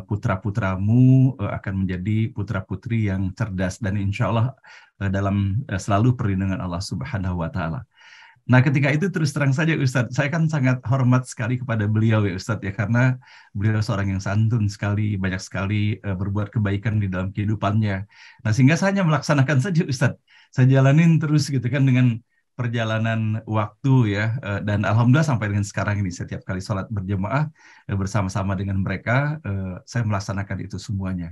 A: putra-putramu akan menjadi putra-putri yang cerdas, dan insya Allah dalam selalu perlindungan Allah Subhanahu wa Ta'ala. Nah, ketika itu terus terang saja Ustadz, saya kan sangat hormat sekali kepada beliau ya Ustadz ya, karena beliau seorang yang santun sekali, banyak sekali berbuat kebaikan di dalam kehidupannya. Nah, sehingga saya hanya melaksanakan saja Ustadz, saya jalanin terus gitu kan dengan perjalanan waktu ya, dan alhamdulillah sampai dengan sekarang ini setiap kali sholat berjemaah bersama-sama dengan mereka, saya melaksanakan itu semuanya.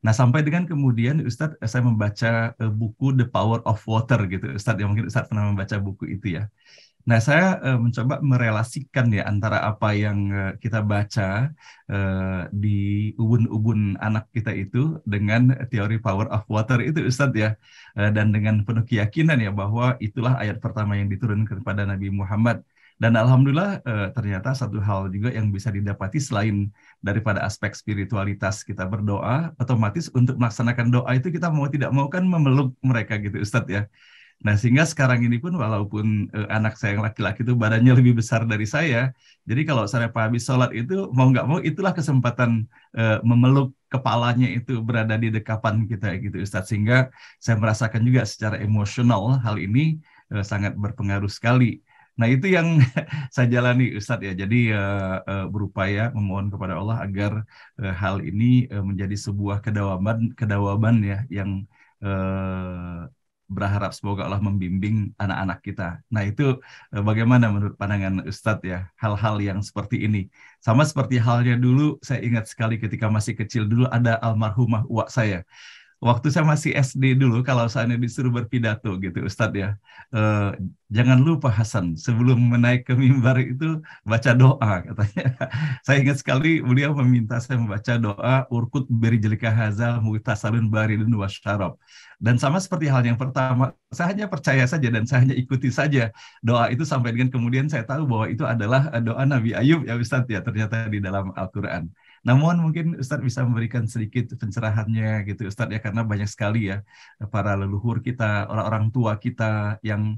A: Nah, sampai dengan kemudian Ustadz, saya membaca buku The Power of Water gitu Ustadz, ya mungkin Ustadz pernah membaca buku itu ya. Nah, saya mencoba merelasikan ya antara apa yang kita baca di ubun-ubun anak kita itu dengan teori power of water itu, Ustadz ya. Dan dengan penuh keyakinan ya bahwa itulah ayat pertama yang diturunkan kepada Nabi Muhammad. Dan alhamdulillah ternyata satu hal juga yang bisa didapati selain daripada aspek spiritualitas kita berdoa, otomatis untuk melaksanakan doa itu kita mau tidak mau kan memeluk mereka gitu, Ustadz ya. Nah, sehingga sekarang ini pun walaupun anak saya yang laki-laki itu badannya lebih besar dari saya, jadi kalau saya habis sholat itu mau nggak mau itulah kesempatan memeluk kepalanya itu berada di dekapan kita gitu Ustadz. Sehingga saya merasakan juga secara emosional hal ini sangat berpengaruh sekali. Nah, itu yang saya jalani Ustadz ya. Jadi berupaya memohon kepada Allah agar hal ini menjadi sebuah kedawaban ya yang berharap semoga Allah membimbing anak-anak kita. Nah, itu bagaimana menurut pandangan Ustadz ya, hal-hal yang seperti ini. Sama seperti halnya dulu, saya ingat sekali ketika masih kecil dulu ada almarhumah uwak saya. Waktu saya masih SD dulu, kalau saya disuruh berpidato gitu, Ustadz ya, eh, jangan lupa Hasan, sebelum menaik ke mimbar itu baca doa, katanya. Saya ingat sekali beliau meminta saya membaca doa, urkut beri jelika hazal, muhtasalun baridun wasyarab. Dan sama seperti hal yang pertama, saya hanya percaya saja dan saya hanya ikuti saja doa itu sampai dengan kemudian saya tahu bahwa itu adalah doa Nabi Ayub ya Ustadz ya, ternyata di dalam Al-Quran. Namun mungkin Ustadz bisa memberikan sedikit pencerahannya gitu Ustadz ya, karena banyak sekali ya para leluhur kita, orang-orang tua kita yang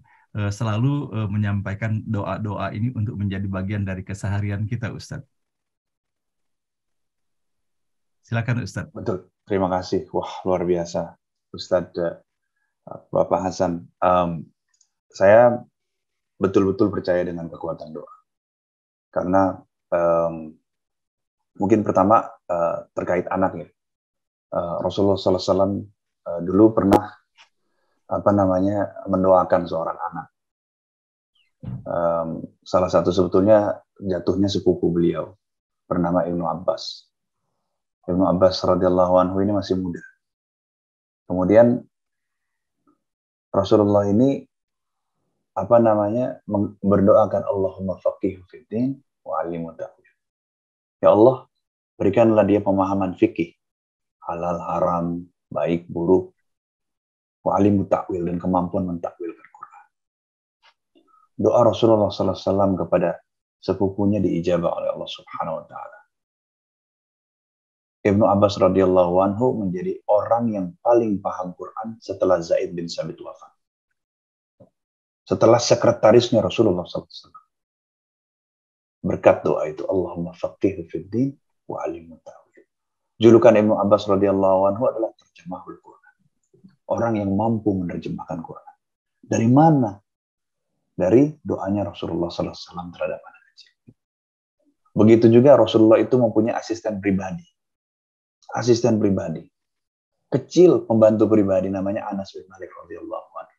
A: selalu menyampaikan doa-doa ini untuk menjadi bagian dari keseharian kita Ustadz. Silakan Ustadz.
B: Betul, terima kasih. Wah, luar biasa. Ustadz Bapak Hasan. Saya betul-betul percaya dengan kekuatan doa. Karena mungkin pertama terkait anak ya. Rasulullah SAW dulu pernah mendoakan seorang anak. Salah satu sebetulnya jatuhnya sepupu beliau bernama Ibnu Abbas. Ibnu Abbas radhiyallahu anhu ini masih muda. Kemudian Rasulullah ini berdoakan Allahumma faqihu fiddin wa 'allimhu ta'wil. Ya Allah, berikanlah dia pemahaman fikih, halal haram, baik buruk, wa 'allimhu ta'wil, dan kemampuan mentakwilkan Quran. Doa Rasulullah SAW kepada sepupunya diijabah oleh Allah Subhanahu wa taala. Ibnu Abbas radhiyallahu anhu menjadi orang yang paling paham Quran setelah Zaid bin Sabit wafat. Setelah sekretarisnya Rasulullah SAW. Berkat doa itu, Allahumma faqihu fiddin wa 'allimhu ta'wil. Julukan Ibnu Abbas radhiyallahu anhu adalah terjemahul Quran. Orang yang mampu menerjemahkan Quran. Dari mana? Dari doanya Rasulullah SAW terhadap anak kecil. Begitu juga Rasulullah itu mempunyai asisten pribadi. Asisten pribadi. Kecil, pembantu pribadi namanya Anas bin Malik radhiyallahu anhu.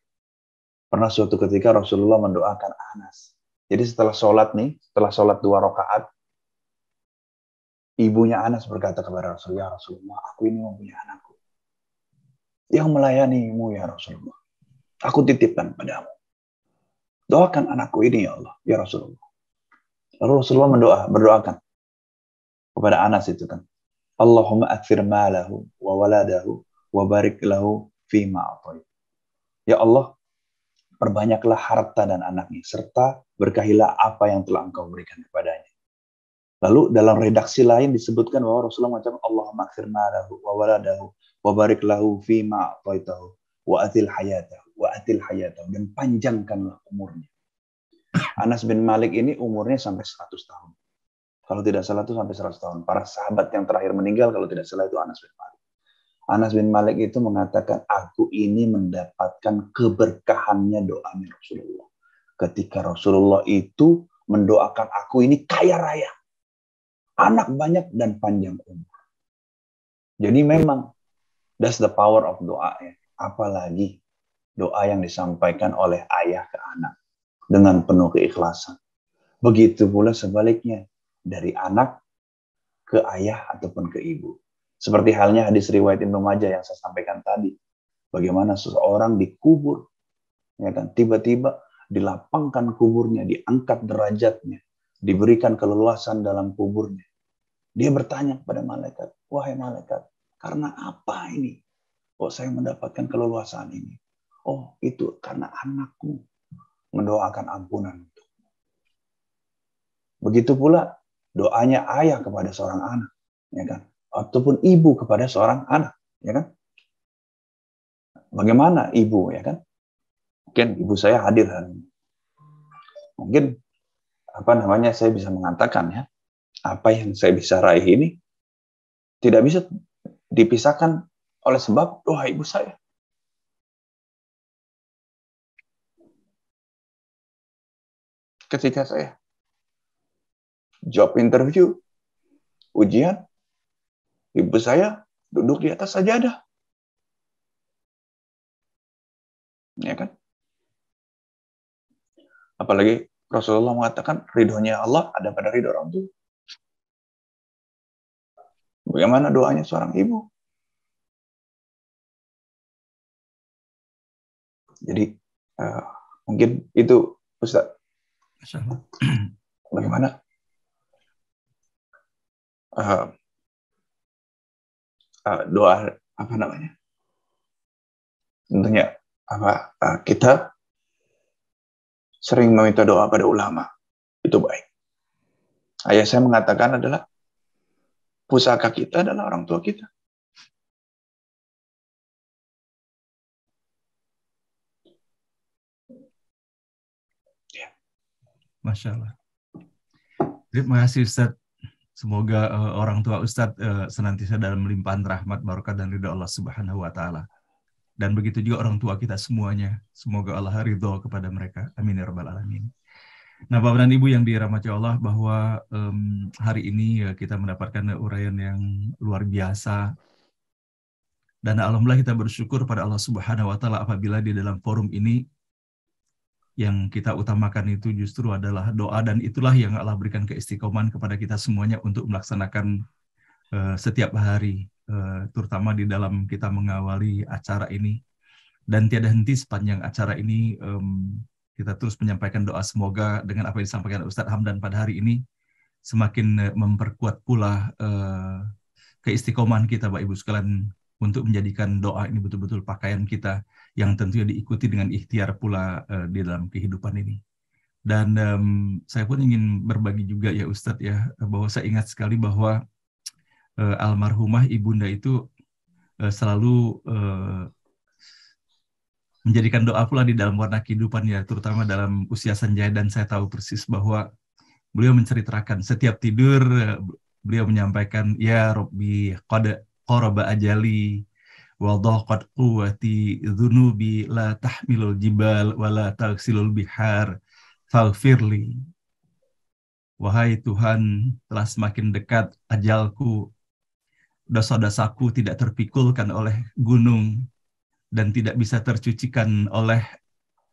B: Pernah suatu ketika Rasulullah mendoakan Anas. Jadi setelah sholat 2 rakaat, ibunya Anas berkata kepada Rasulullah, ya Rasulullah, aku ini mempunyai anakku. yang melayanimu ya Rasulullah. Aku titipkan padamu. Doakan anakku ini ya Allah, ya Rasulullah. Lalu Rasulullah berdoakan kepada Anas itu kan. Allahumma akthir malahu wa waladahu wa barik lahu fima a'tai. Ya Allah, perbanyaklah harta dan anaknya serta berkahilah apa yang telah Engkau berikan kepadanya. Lalu dalam redaksi lain disebutkan bahwa Rasulullah mengucapkan Allahumma akthir malahu wa waladahu wa barik lahu fima a'taitahu wa atil hayatahu dan panjangkanlah umurnya. Anas bin Malik ini umurnya sampai 100 tahun. Kalau tidak salah itu sampai 100 tahun. Para sahabat yang terakhir meninggal kalau tidak salah itu Anas bin Malik. Anas bin Malik itu mengatakan, aku ini mendapatkan keberkahannya doanya Rasulullah. Ketika Rasulullah itu mendoakan aku ini kaya raya. Anak banyak dan panjang umur. Jadi memang, that's the power of doa. Ya. Apalagi doa yang disampaikan oleh ayah ke anak. Dengan penuh keikhlasan. Begitu pula sebaliknya. Dari anak ke ayah ataupun ke ibu. Seperti halnya hadis riwayat Ibnu Majah yang saya sampaikan tadi. Bagaimana seseorang dikubur. Ya kan? Tiba-tiba dilapangkan kuburnya, diangkat derajatnya. Diberikan keleluasan dalam kuburnya. Dia bertanya kepada malaikat, wahai malaikat, karena apa ini? Kok saya mendapatkan keleluasan ini? Oh, itu karena anakku mendoakan ampunan. Begitu pula doanya ayah kepada seorang anak, ya kan? Ataupun ibu kepada seorang anak, ya kan? Bagaimana ibu, ya kan? Mungkin ibu saya hadir hari ini. Mungkin saya bisa mengatakan ya, apa yang saya bisa raih ini tidak bisa dipisahkan oleh sebab doa ibu saya. Ketika saya job interview, ujian, ibu saya duduk di atas sajadah. Ya kan? Apalagi Rasulullah mengatakan ridhonya Allah ada pada ridho orang tua. Bagaimana doanya seorang ibu? Jadi mungkin itu Ustaz. Bagaimana doa apa namanya? Tentunya kita sering meminta doa pada ulama. Itu baik. Ayah saya mengatakan adalah pusaka kita adalah orang tua kita.
A: Ya. Masya Allah. Terima kasih Ustaz. Semoga orang tua Ustadz senantiasa dalam limpahan rahmat, barokah dan ridha Allah Subhanahu wa taala. Dan begitu juga orang tua kita semuanya. Semoga Allah ridho kepada mereka. Amin ya rabbal alamin. Nah, Bapak dan Ibu yang dirahmati Allah, bahwa hari ini kita mendapatkan uraian yang luar biasa. Dan alhamdulillah kita bersyukur pada Allah Subhanahu wa taala apabila di dalam forum ini yang kita utamakan itu justru adalah doa, dan itulah yang Allah berikan keistiqomahan kepada kita semuanya untuk melaksanakan setiap hari, terutama di dalam kita mengawali acara ini. Dan tiada henti sepanjang acara ini kita terus menyampaikan doa, semoga dengan apa yang disampaikan Ustadz Hamdan pada hari ini semakin memperkuat pula keistiqomahan kita Bapak Ibu sekalian untuk menjadikan doa ini betul-betul pakaian kita yang tentunya diikuti dengan ikhtiar pula di dalam kehidupan ini. Dan saya pun ingin berbagi juga ya Ustadz ya, bahwa saya ingat sekali bahwa almarhumah ibunda itu selalu menjadikan doa pula di dalam warna kehidupan ya, terutama dalam usia senja. Dan saya tahu persis bahwa beliau menceritakan setiap tidur, beliau menyampaikan, ya Rabbi qad qaraba ajali wa dhaqat quwwati dzunubi la tahmilul jibal wa la taghsilul bihar faghfirli. Wahai Tuhan, telah semakin dekat ajalku, dosa-dosaku tidak terpikulkan oleh gunung dan tidak bisa tercucikan oleh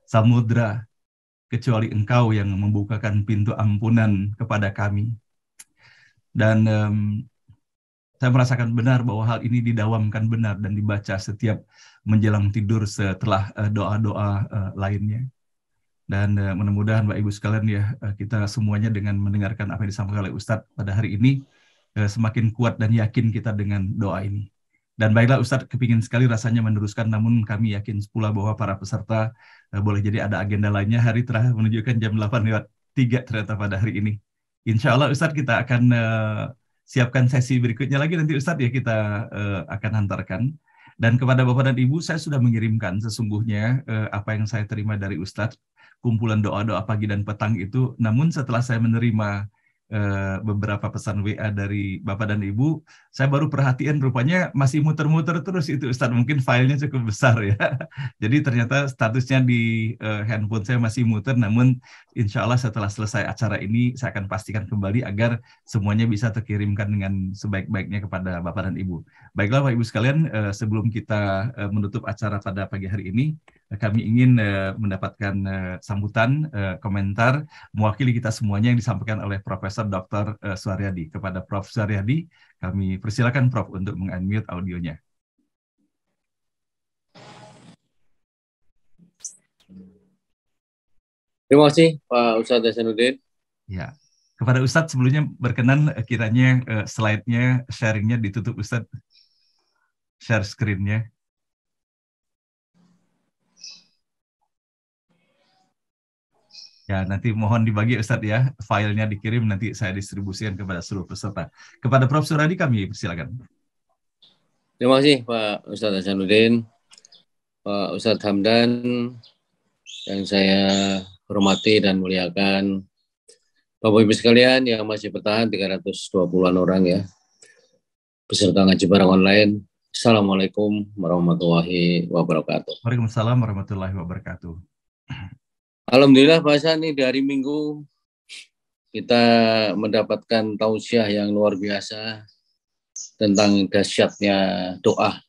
A: samudra, kecuali Engkau yang membukakan pintu ampunan kepada kami. Dan Saya merasakan benar bahwa hal ini didawamkan benar dan dibaca setiap menjelang tidur setelah doa-doa lainnya. Dan mudah-mudahan Bapak Ibu sekalian ya, kita semuanya dengan mendengarkan apa yang disampaikan oleh Ustadz pada hari ini, semakin kuat dan yakin kita dengan doa ini. Dan baiklah Ustadz, kepingin sekali rasanya meneruskan, namun kami yakin pula bahwa para peserta boleh jadi ada agenda lainnya. Hari terakhir menunjukkan jam 8:03 ternyata pada hari ini. Insya Allah Ustadz kita akan siapkan sesi berikutnya lagi nanti Ustadz ya, kita akan hantarkan. Dan kepada Bapak dan Ibu, saya sudah mengirimkan sesungguhnya apa yang saya terima dari Ustadz, kumpulan doa-doa pagi dan petang itu. Namun setelah saya menerima beberapa pesan WA dari Bapak dan Ibu, saya baru perhatian rupanya masih muter-muter terus itu Ustadz, mungkin filenya cukup besar ya. Jadi ternyata statusnya di handphone saya masih muter, namun insya Allah setelah selesai acara ini saya akan pastikan kembali agar semuanya bisa terkirimkan dengan sebaik-baiknya kepada Bapak dan Ibu. Baiklah Bapak Ibu sekalian, sebelum kita menutup acara pada pagi hari ini, kami ingin mendapatkan sambutan, komentar mewakili kita semuanya yang disampaikan oleh Profesor Dr. Suaryadi. Kepada Prof. Suaryadi, kami persilakan Prof untuk meng-unmute audionya.
C: Terima kasih Pak Ustadz Hasanuddin.
A: Ya, kepada Ustadz sebelumnya berkenan kiranya slide-nya, sharing-nya ditutup Ustadz, share screen-nya. Ya, nanti mohon dibagi Ustadz ya, filenya dikirim, nanti saya distribusikan kepada seluruh peserta. Kepada Prof. Suaryadi kami persilakan.
C: Terima kasih Pak Ustadz Hasanuddin, Pak Ustadz Hamdan, yang saya hormati dan muliakan, Bapak Ibu sekalian yang masih bertahan 320-an orang ya, peserta ngaji bareng online. Assalamualaikum warahmatullahi wabarakatuh.
A: Waalaikumsalam warahmatullahi wabarakatuh.
C: Alhamdulillah Pak Hasan, ini dari Minggu kita mendapatkan tausiah yang luar biasa tentang dahsyatnya doa.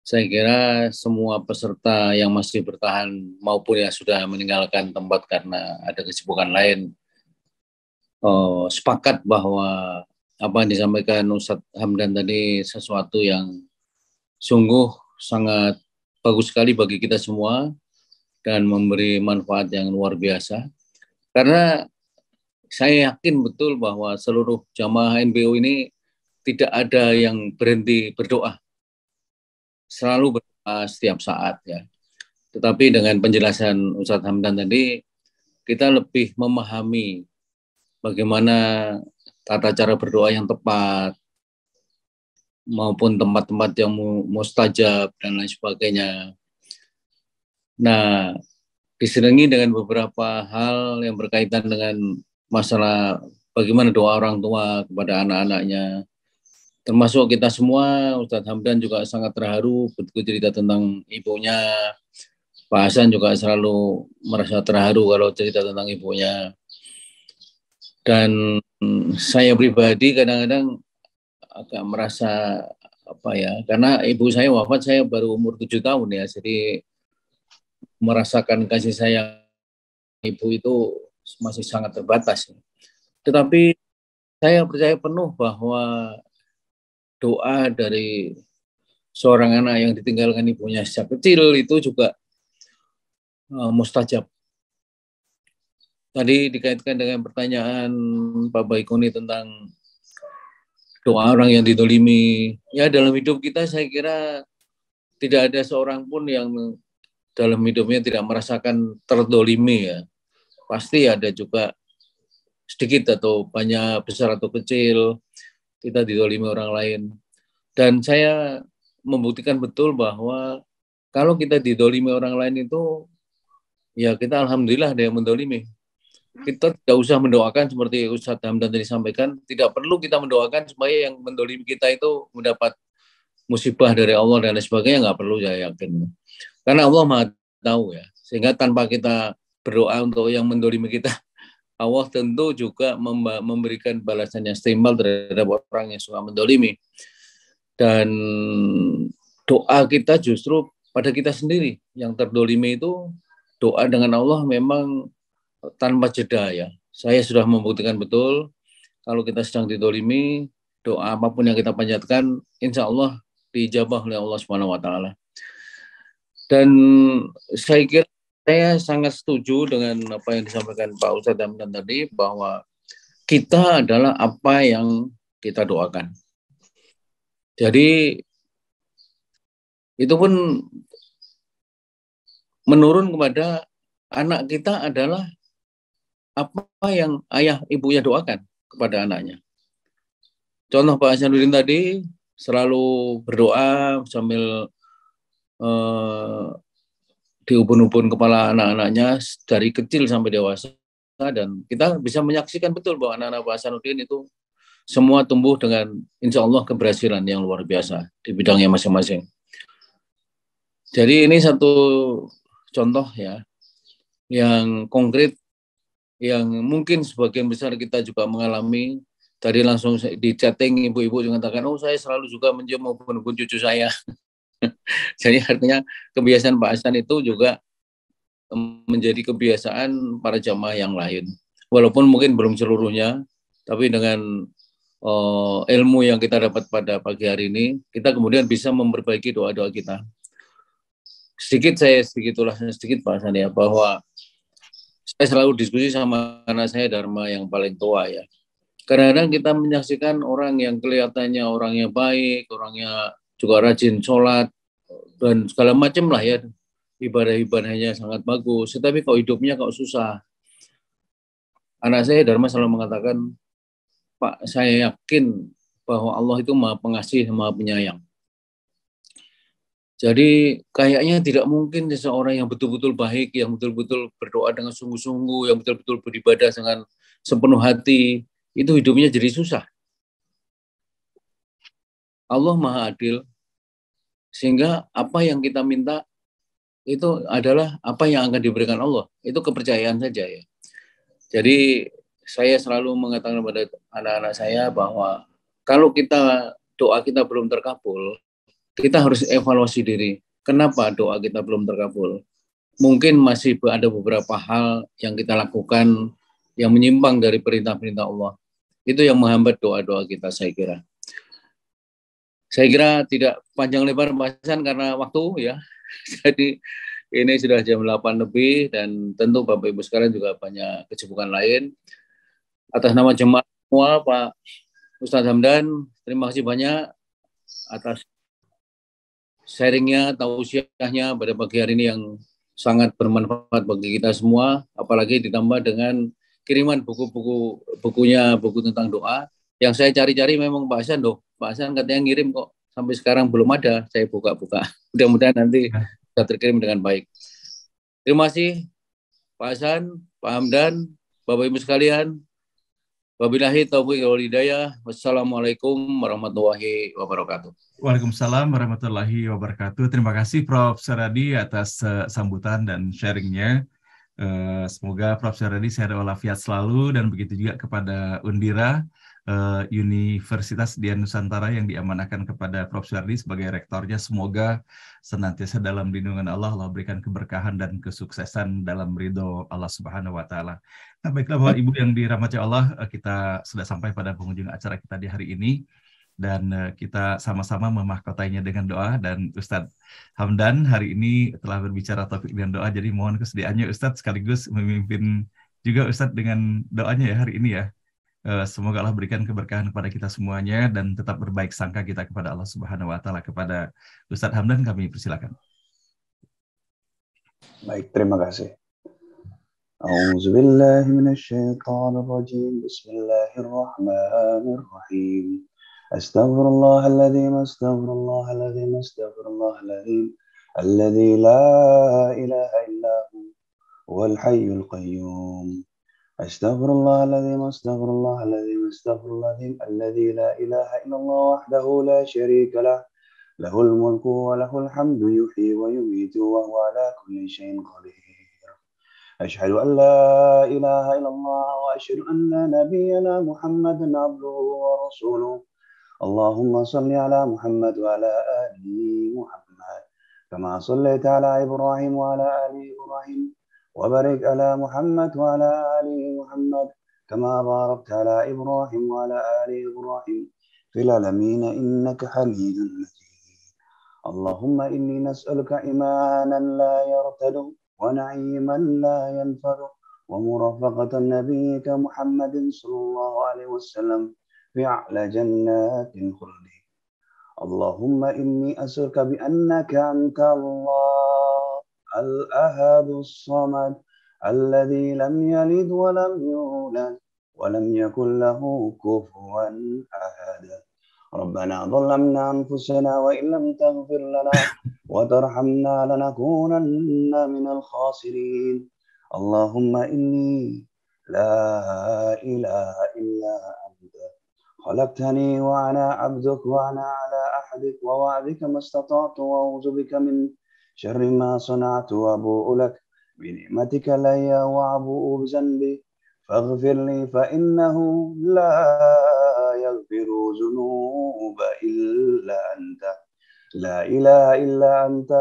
C: Saya kira semua peserta yang masih bertahan maupun yang sudah meninggalkan tempat karena ada kesibukan lain, sepakat bahwa apa yang disampaikan Ustadz Hamdan tadi sesuatu yang sungguh sangat bagus sekali bagi kita semua dan memberi manfaat yang luar biasa. Karena saya yakin betul bahwa seluruh jamaah NBO ini tidak ada yang berhenti berdoa. Selalu berdoa setiap saat ya. Tetapi dengan penjelasan Ustadz Hamdan tadi, kita lebih memahami bagaimana tata cara berdoa yang tepat, maupun tempat-tempat yang mustajab dan lain sebagainya. Nah, diselingi dengan beberapa hal yang berkaitan dengan masalah bagaimana doa orang tua kepada anak-anaknya. Termasuk kita semua, Ustadz Hamdan juga sangat terharu begitu cerita tentang ibunya. Pak Hasan juga selalu merasa terharu kalau cerita tentang ibunya. Dan saya pribadi kadang-kadang agak merasa karena ibu saya wafat saya baru umur 7 tahun ya, jadi merasakan kasih sayang ibu itu masih sangat terbatas. Tetapi saya percaya penuh bahwa doa dari seorang anak yang ditinggalkan ibunya sejak kecil itu juga mustajab. Tadi dikaitkan dengan pertanyaan Pak Baikuni tentang doa orang yang didolimi. Ya, dalam hidup kita saya kira tidak ada seorang pun yang dalam hidupnya tidak merasakan terdolimi ya. Pasti ada juga sedikit atau banyak, besar atau kecil, kita didolimi orang lain. Dan saya membuktikan betul bahwa kalau kita didolimi orang lain itu, ya kita alhamdulillah ada yang mendolimi. Kita tidak usah mendoakan seperti Ustadz Hamdan tadi sampaikan, tidak perlu kita mendoakan supaya yang mendolimi kita itu mendapat musibah dari Allah dan lain sebagainya, nggak perlu saya yakin. Karena Allah Maha tahu ya, sehingga tanpa kita berdoa untuk yang mendolimi kita, Allah tentu juga memberikan balasan yang setimpal terhadap orang yang suka mendolimi. Dan doa kita justru pada kita sendiri yang terdolimi itu, doa dengan Allah memang tanpa jeda ya. Saya sudah membuktikan betul kalau kita sedang didolimi, doa apapun yang kita panjatkan, insya Allah dijabah oleh Allah Subhanahu Wa Taala. Dan saya kira saya sangat setuju dengan apa yang disampaikan Pak Ustadz Hamdan tadi, bahwa kita adalah apa yang kita doakan. Jadi itu pun menurun kepada anak kita adalah apa yang ayah ibunya doakan kepada anaknya. Contoh Pak Hasanuddin tadi selalu berdoa sambil diubun-ubun kepala anak-anaknya dari kecil sampai dewasa, dan kita bisa menyaksikan betul bahwa anak-anak Pak Hasanuddin itu semua tumbuh dengan insya Allah keberhasilan yang luar biasa di bidangnya masing-masing. Jadi ini satu contoh ya yang konkret yang mungkin sebagian besar kita juga mengalami. Tadi langsung di chatting ibu-ibu mengatakan, oh saya selalu juga menjemput ubun-ubun cucu saya. Jadi artinya kebiasaan Pak Hasan itu juga menjadi kebiasaan para jamaah yang lain. Walaupun mungkin belum seluruhnya, tapi dengan ilmu yang kita dapat pada pagi hari ini, kita kemudian bisa memperbaiki doa-doa kita. Sedikit Pak Hasan ya, bahwa saya selalu diskusi sama anak saya Dharma yang paling tua ya. Kadang-kadang kita menyaksikan orang yang kelihatannya orangnya baik, orangnya juga rajin sholat, dan segala macam lah ya, ibadah-ibadahnya sangat bagus, tetapi kok hidupnya kok susah. Anak saya Dharma selalu mengatakan, Pak, saya yakin bahwa Allah itu Maha Pengasih, Maha Penyayang. Jadi kayaknya tidak mungkin seseorang yang betul-betul baik, yang betul-betul berdoa dengan sungguh-sungguh, yang betul-betul beribadah dengan sepenuh hati, itu hidupnya jadi susah. Allah Maha Adil, sehingga apa yang kita minta itu adalah apa yang akan diberikan Allah. Itu kepercayaan saja ya. Jadi saya selalu mengatakan kepada anak-anak saya bahwa kalau doa kita belum terkabul, kita harus evaluasi diri. Kenapa doa kita belum terkabul? Mungkin masih ada beberapa hal yang kita lakukan yang menyimpang dari perintah-perintah Allah. Itu yang menghambat doa-doa kita, saya kira. Saya kira tidak panjang lebar pembahasan karena waktu ya. Jadi ini sudah jam 8 lebih dan tentu Bapak Ibu sekalian juga banyak kesibukan lain. Atas nama jemaah semua, Pak Ustadz Hamdan, terima kasih banyak atas sharingnya, tausiahnya pada pagi hari ini yang sangat bermanfaat bagi kita semua, apalagi ditambah dengan kiriman bukunya, buku tentang doa. Yang saya cari-cari memang Pak Hasan Pak Hasan katanya ngirim kok, sampai sekarang belum ada, saya buka-buka. Mudah-mudahan nanti bisa terkirim dengan baik. Terima kasih Pak Hasan, Pak Hamdan, Bapak Ibu sekalian. Wabillahi taufiq wal hidayah. Wassalamualaikum warahmatullahi wabarakatuh.
A: Waalaikumsalam warahmatullahi wabarakatuh. Terima kasih Prof. Saradi atas sambutan dan sharingnya. Semoga Prof. Saradi sehat walafiat selalu, dan begitu juga kepada Undira Universitas Dian Nusantara yang diamanahkan kepada Prof. Saradi sebagai rektornya. Semoga senantiasa dalam lindungan Allah, Allah berikan keberkahan dan kesuksesan dalam ridho Allah Subhanahu wa Ta'ala. Nah, baiklah Bapak Ibu yang dirahmati Allah, kita sudah sampai pada penghujung acara kita di hari ini. Dan kita sama-sama memahkotainya dengan doa, dan Ustadz Hamdan hari ini telah berbicara topik dengan doa, jadi mohon kesediaannya Ustadz sekaligus memimpin juga Ustadz dengan doanya ya hari ini ya. Semoga Allah berikan keberkahan kepada kita semuanya dan tetap berbaik sangka kita kepada Allah Subhanahu wa Ta'ala. Kepada Ustadz Hamdan kami persilakan.
B: Baik, terima kasih. A'udzubillahi minasyaitonirrajim. Bismillahirrahmanirrahim. أستغفر الله الذي الذي لا إله إلا هو الحي القيوم. أستغفر الله الذي الذي لا إله إلا الله وحده لا شريك له له الملك وله الحمد يحيي ويميت وهو على كل شيء قدير. أشهد أن لا إله إلا الله وأشهد أن نبينا محمد عبده ورسوله. اللهم صل على محمد وعلى آل محمد كما صليت على إبراهيم وعلى آل إبراهيم وبارك على محمد وعلى آل محمد كما باركت على إبراهيم وعلى آل إبراهيم في العالمين إنك حميد مجيد. اللهم إني نسألك إيمانا لا يرتد ونعيما لا ينفد ومرافقة نبيك محمد صلى الله عليه وسلم في أعلى جنات الخلد. اللهم إني أسألك بأنك أنت الله الأحد الصمد الذي لم يلد ولم يولد ولم يكن له كفوا أحد. ربنا ظلمنا أنفسنا وإن لم تغفر لنا وترحمنا لنكونن من الخاسرين. اللهم إني لا إله إلا أنت خلقتني وأنا عبدك وأنا على عهدك ووعدك ما استطعت وأعوذ بك من شر ما صنعت وأبوء لك بنعمتك علي وأبوء بذنبي فاغفر لي فإنه لا يغفر الذنوب إلا أنت لا إله إلا أنت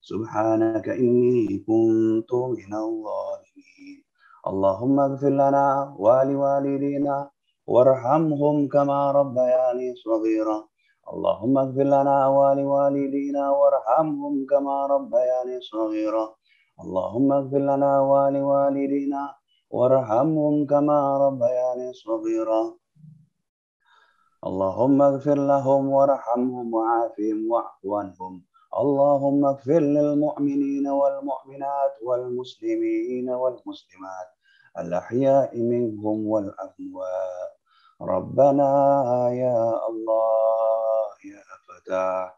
B: سبحانك إني كنت من الظالمين. اللهم اغفر لنا ولوالدينا وارحمهم كما ربياني صغيرا. اللهم اغفر لنا ولوالدينا وارحمهم كما ربياني صغيرا. اللهم اغفر لنا ولوالدينا وارحمهم كما ربياني صغيرا. اللهم اغفر لهم وارحمهم وعافهم واعف عنهم. اللهم اغفر للمؤمنين والمؤمنات والمسلمين والمسلمات الأحياء منهم والأموات. ربنا يا الله يا فتاح،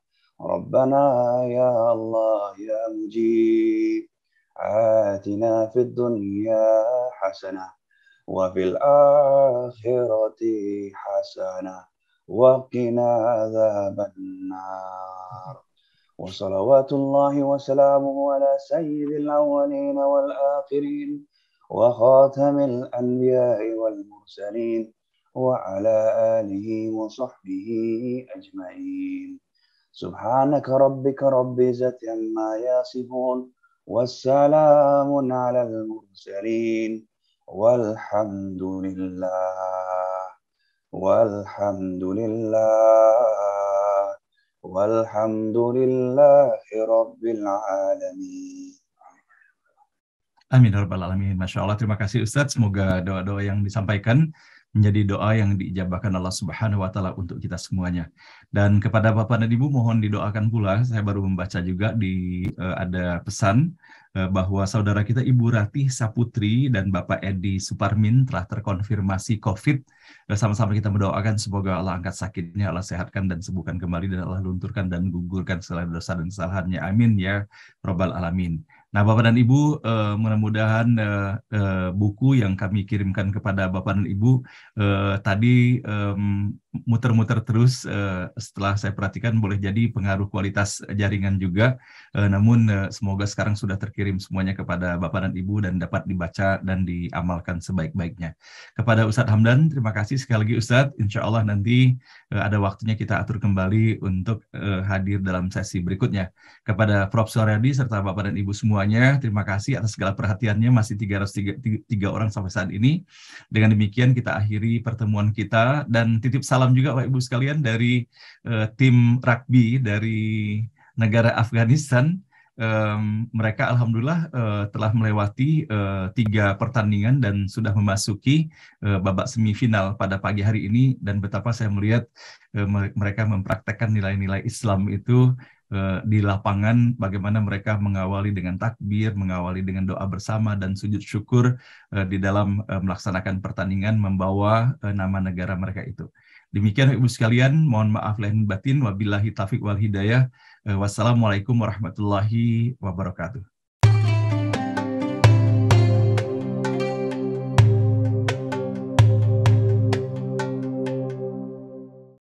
B: ربنا يا الله يا مجيب، آتنا في الدنيا حسنة وفي الآخرة حسنة وقنا عذاب النار. وصلوات الله وسلامه على سيد الأولين والآخرين وخاتم الأنبياء والمرسلين وعلى آله وصحبه أجمعين. سبحانك ربك رب العزة عما يصفون والسلام على المرسلين والحمد لله والحمد لله والحمد لله رب العالمين.
A: Amin ya rabbal alamin. Masya Allah, terima kasih Ustadz. Semoga doa-doa yang disampaikan menjadi doa yang diijabahkan Allah Subhanahu wa Ta'ala untuk kita semuanya. Dan kepada Bapak dan Ibu mohon didoakan pula. Saya baru membaca juga ada pesan bahwa saudara kita Ibu Ratih Saputri dan Bapak Edi Suparmin telah terkonfirmasi COVID. Sama-sama kita mendoakan semoga Allah angkat sakitnya, Allah sehatkan dan sembuhkan kembali, dan Allah lunturkan dan gugurkan segala dosa dan kesalahannya. Amin ya rabbal alamin. Nah, Bapak dan Ibu, mudah-mudahan buku yang kami kirimkan kepada Bapak dan Ibu tadi muter-muter terus, setelah saya perhatikan boleh jadi pengaruh kualitas jaringan juga, namun semoga sekarang sudah terkirim semuanya kepada Bapak dan Ibu dan dapat dibaca dan diamalkan sebaik-baiknya. Kepada Ustadz Hamdan, terima kasih sekali lagi Ustadz. Insya Allah nanti ada waktunya kita atur kembali untuk hadir dalam sesi berikutnya. Kepada Prof. Suharyadi serta Bapak dan Ibu semuanya, terima kasih atas segala perhatiannya, masih 303 orang sampai saat ini. Dengan demikian kita akhiri pertemuan kita, dan titip salam juga Bapak Ibu sekalian dari tim rugby dari negara Afghanistan. Mereka alhamdulillah telah melewati 3 pertandingan dan sudah memasuki babak semifinal pada pagi hari ini, dan betapa saya melihat mereka mempraktekkan nilai-nilai Islam itu di lapangan, bagaimana mereka mengawali dengan takbir, mengawali dengan doa bersama dan sujud syukur di dalam melaksanakan pertandingan membawa nama negara mereka itu. Demikian Ibu sekalian, mohon maaf lahir batin, wabillahi taufiq wal hidayah. Wassalamualaikum warahmatullahi wabarakatuh.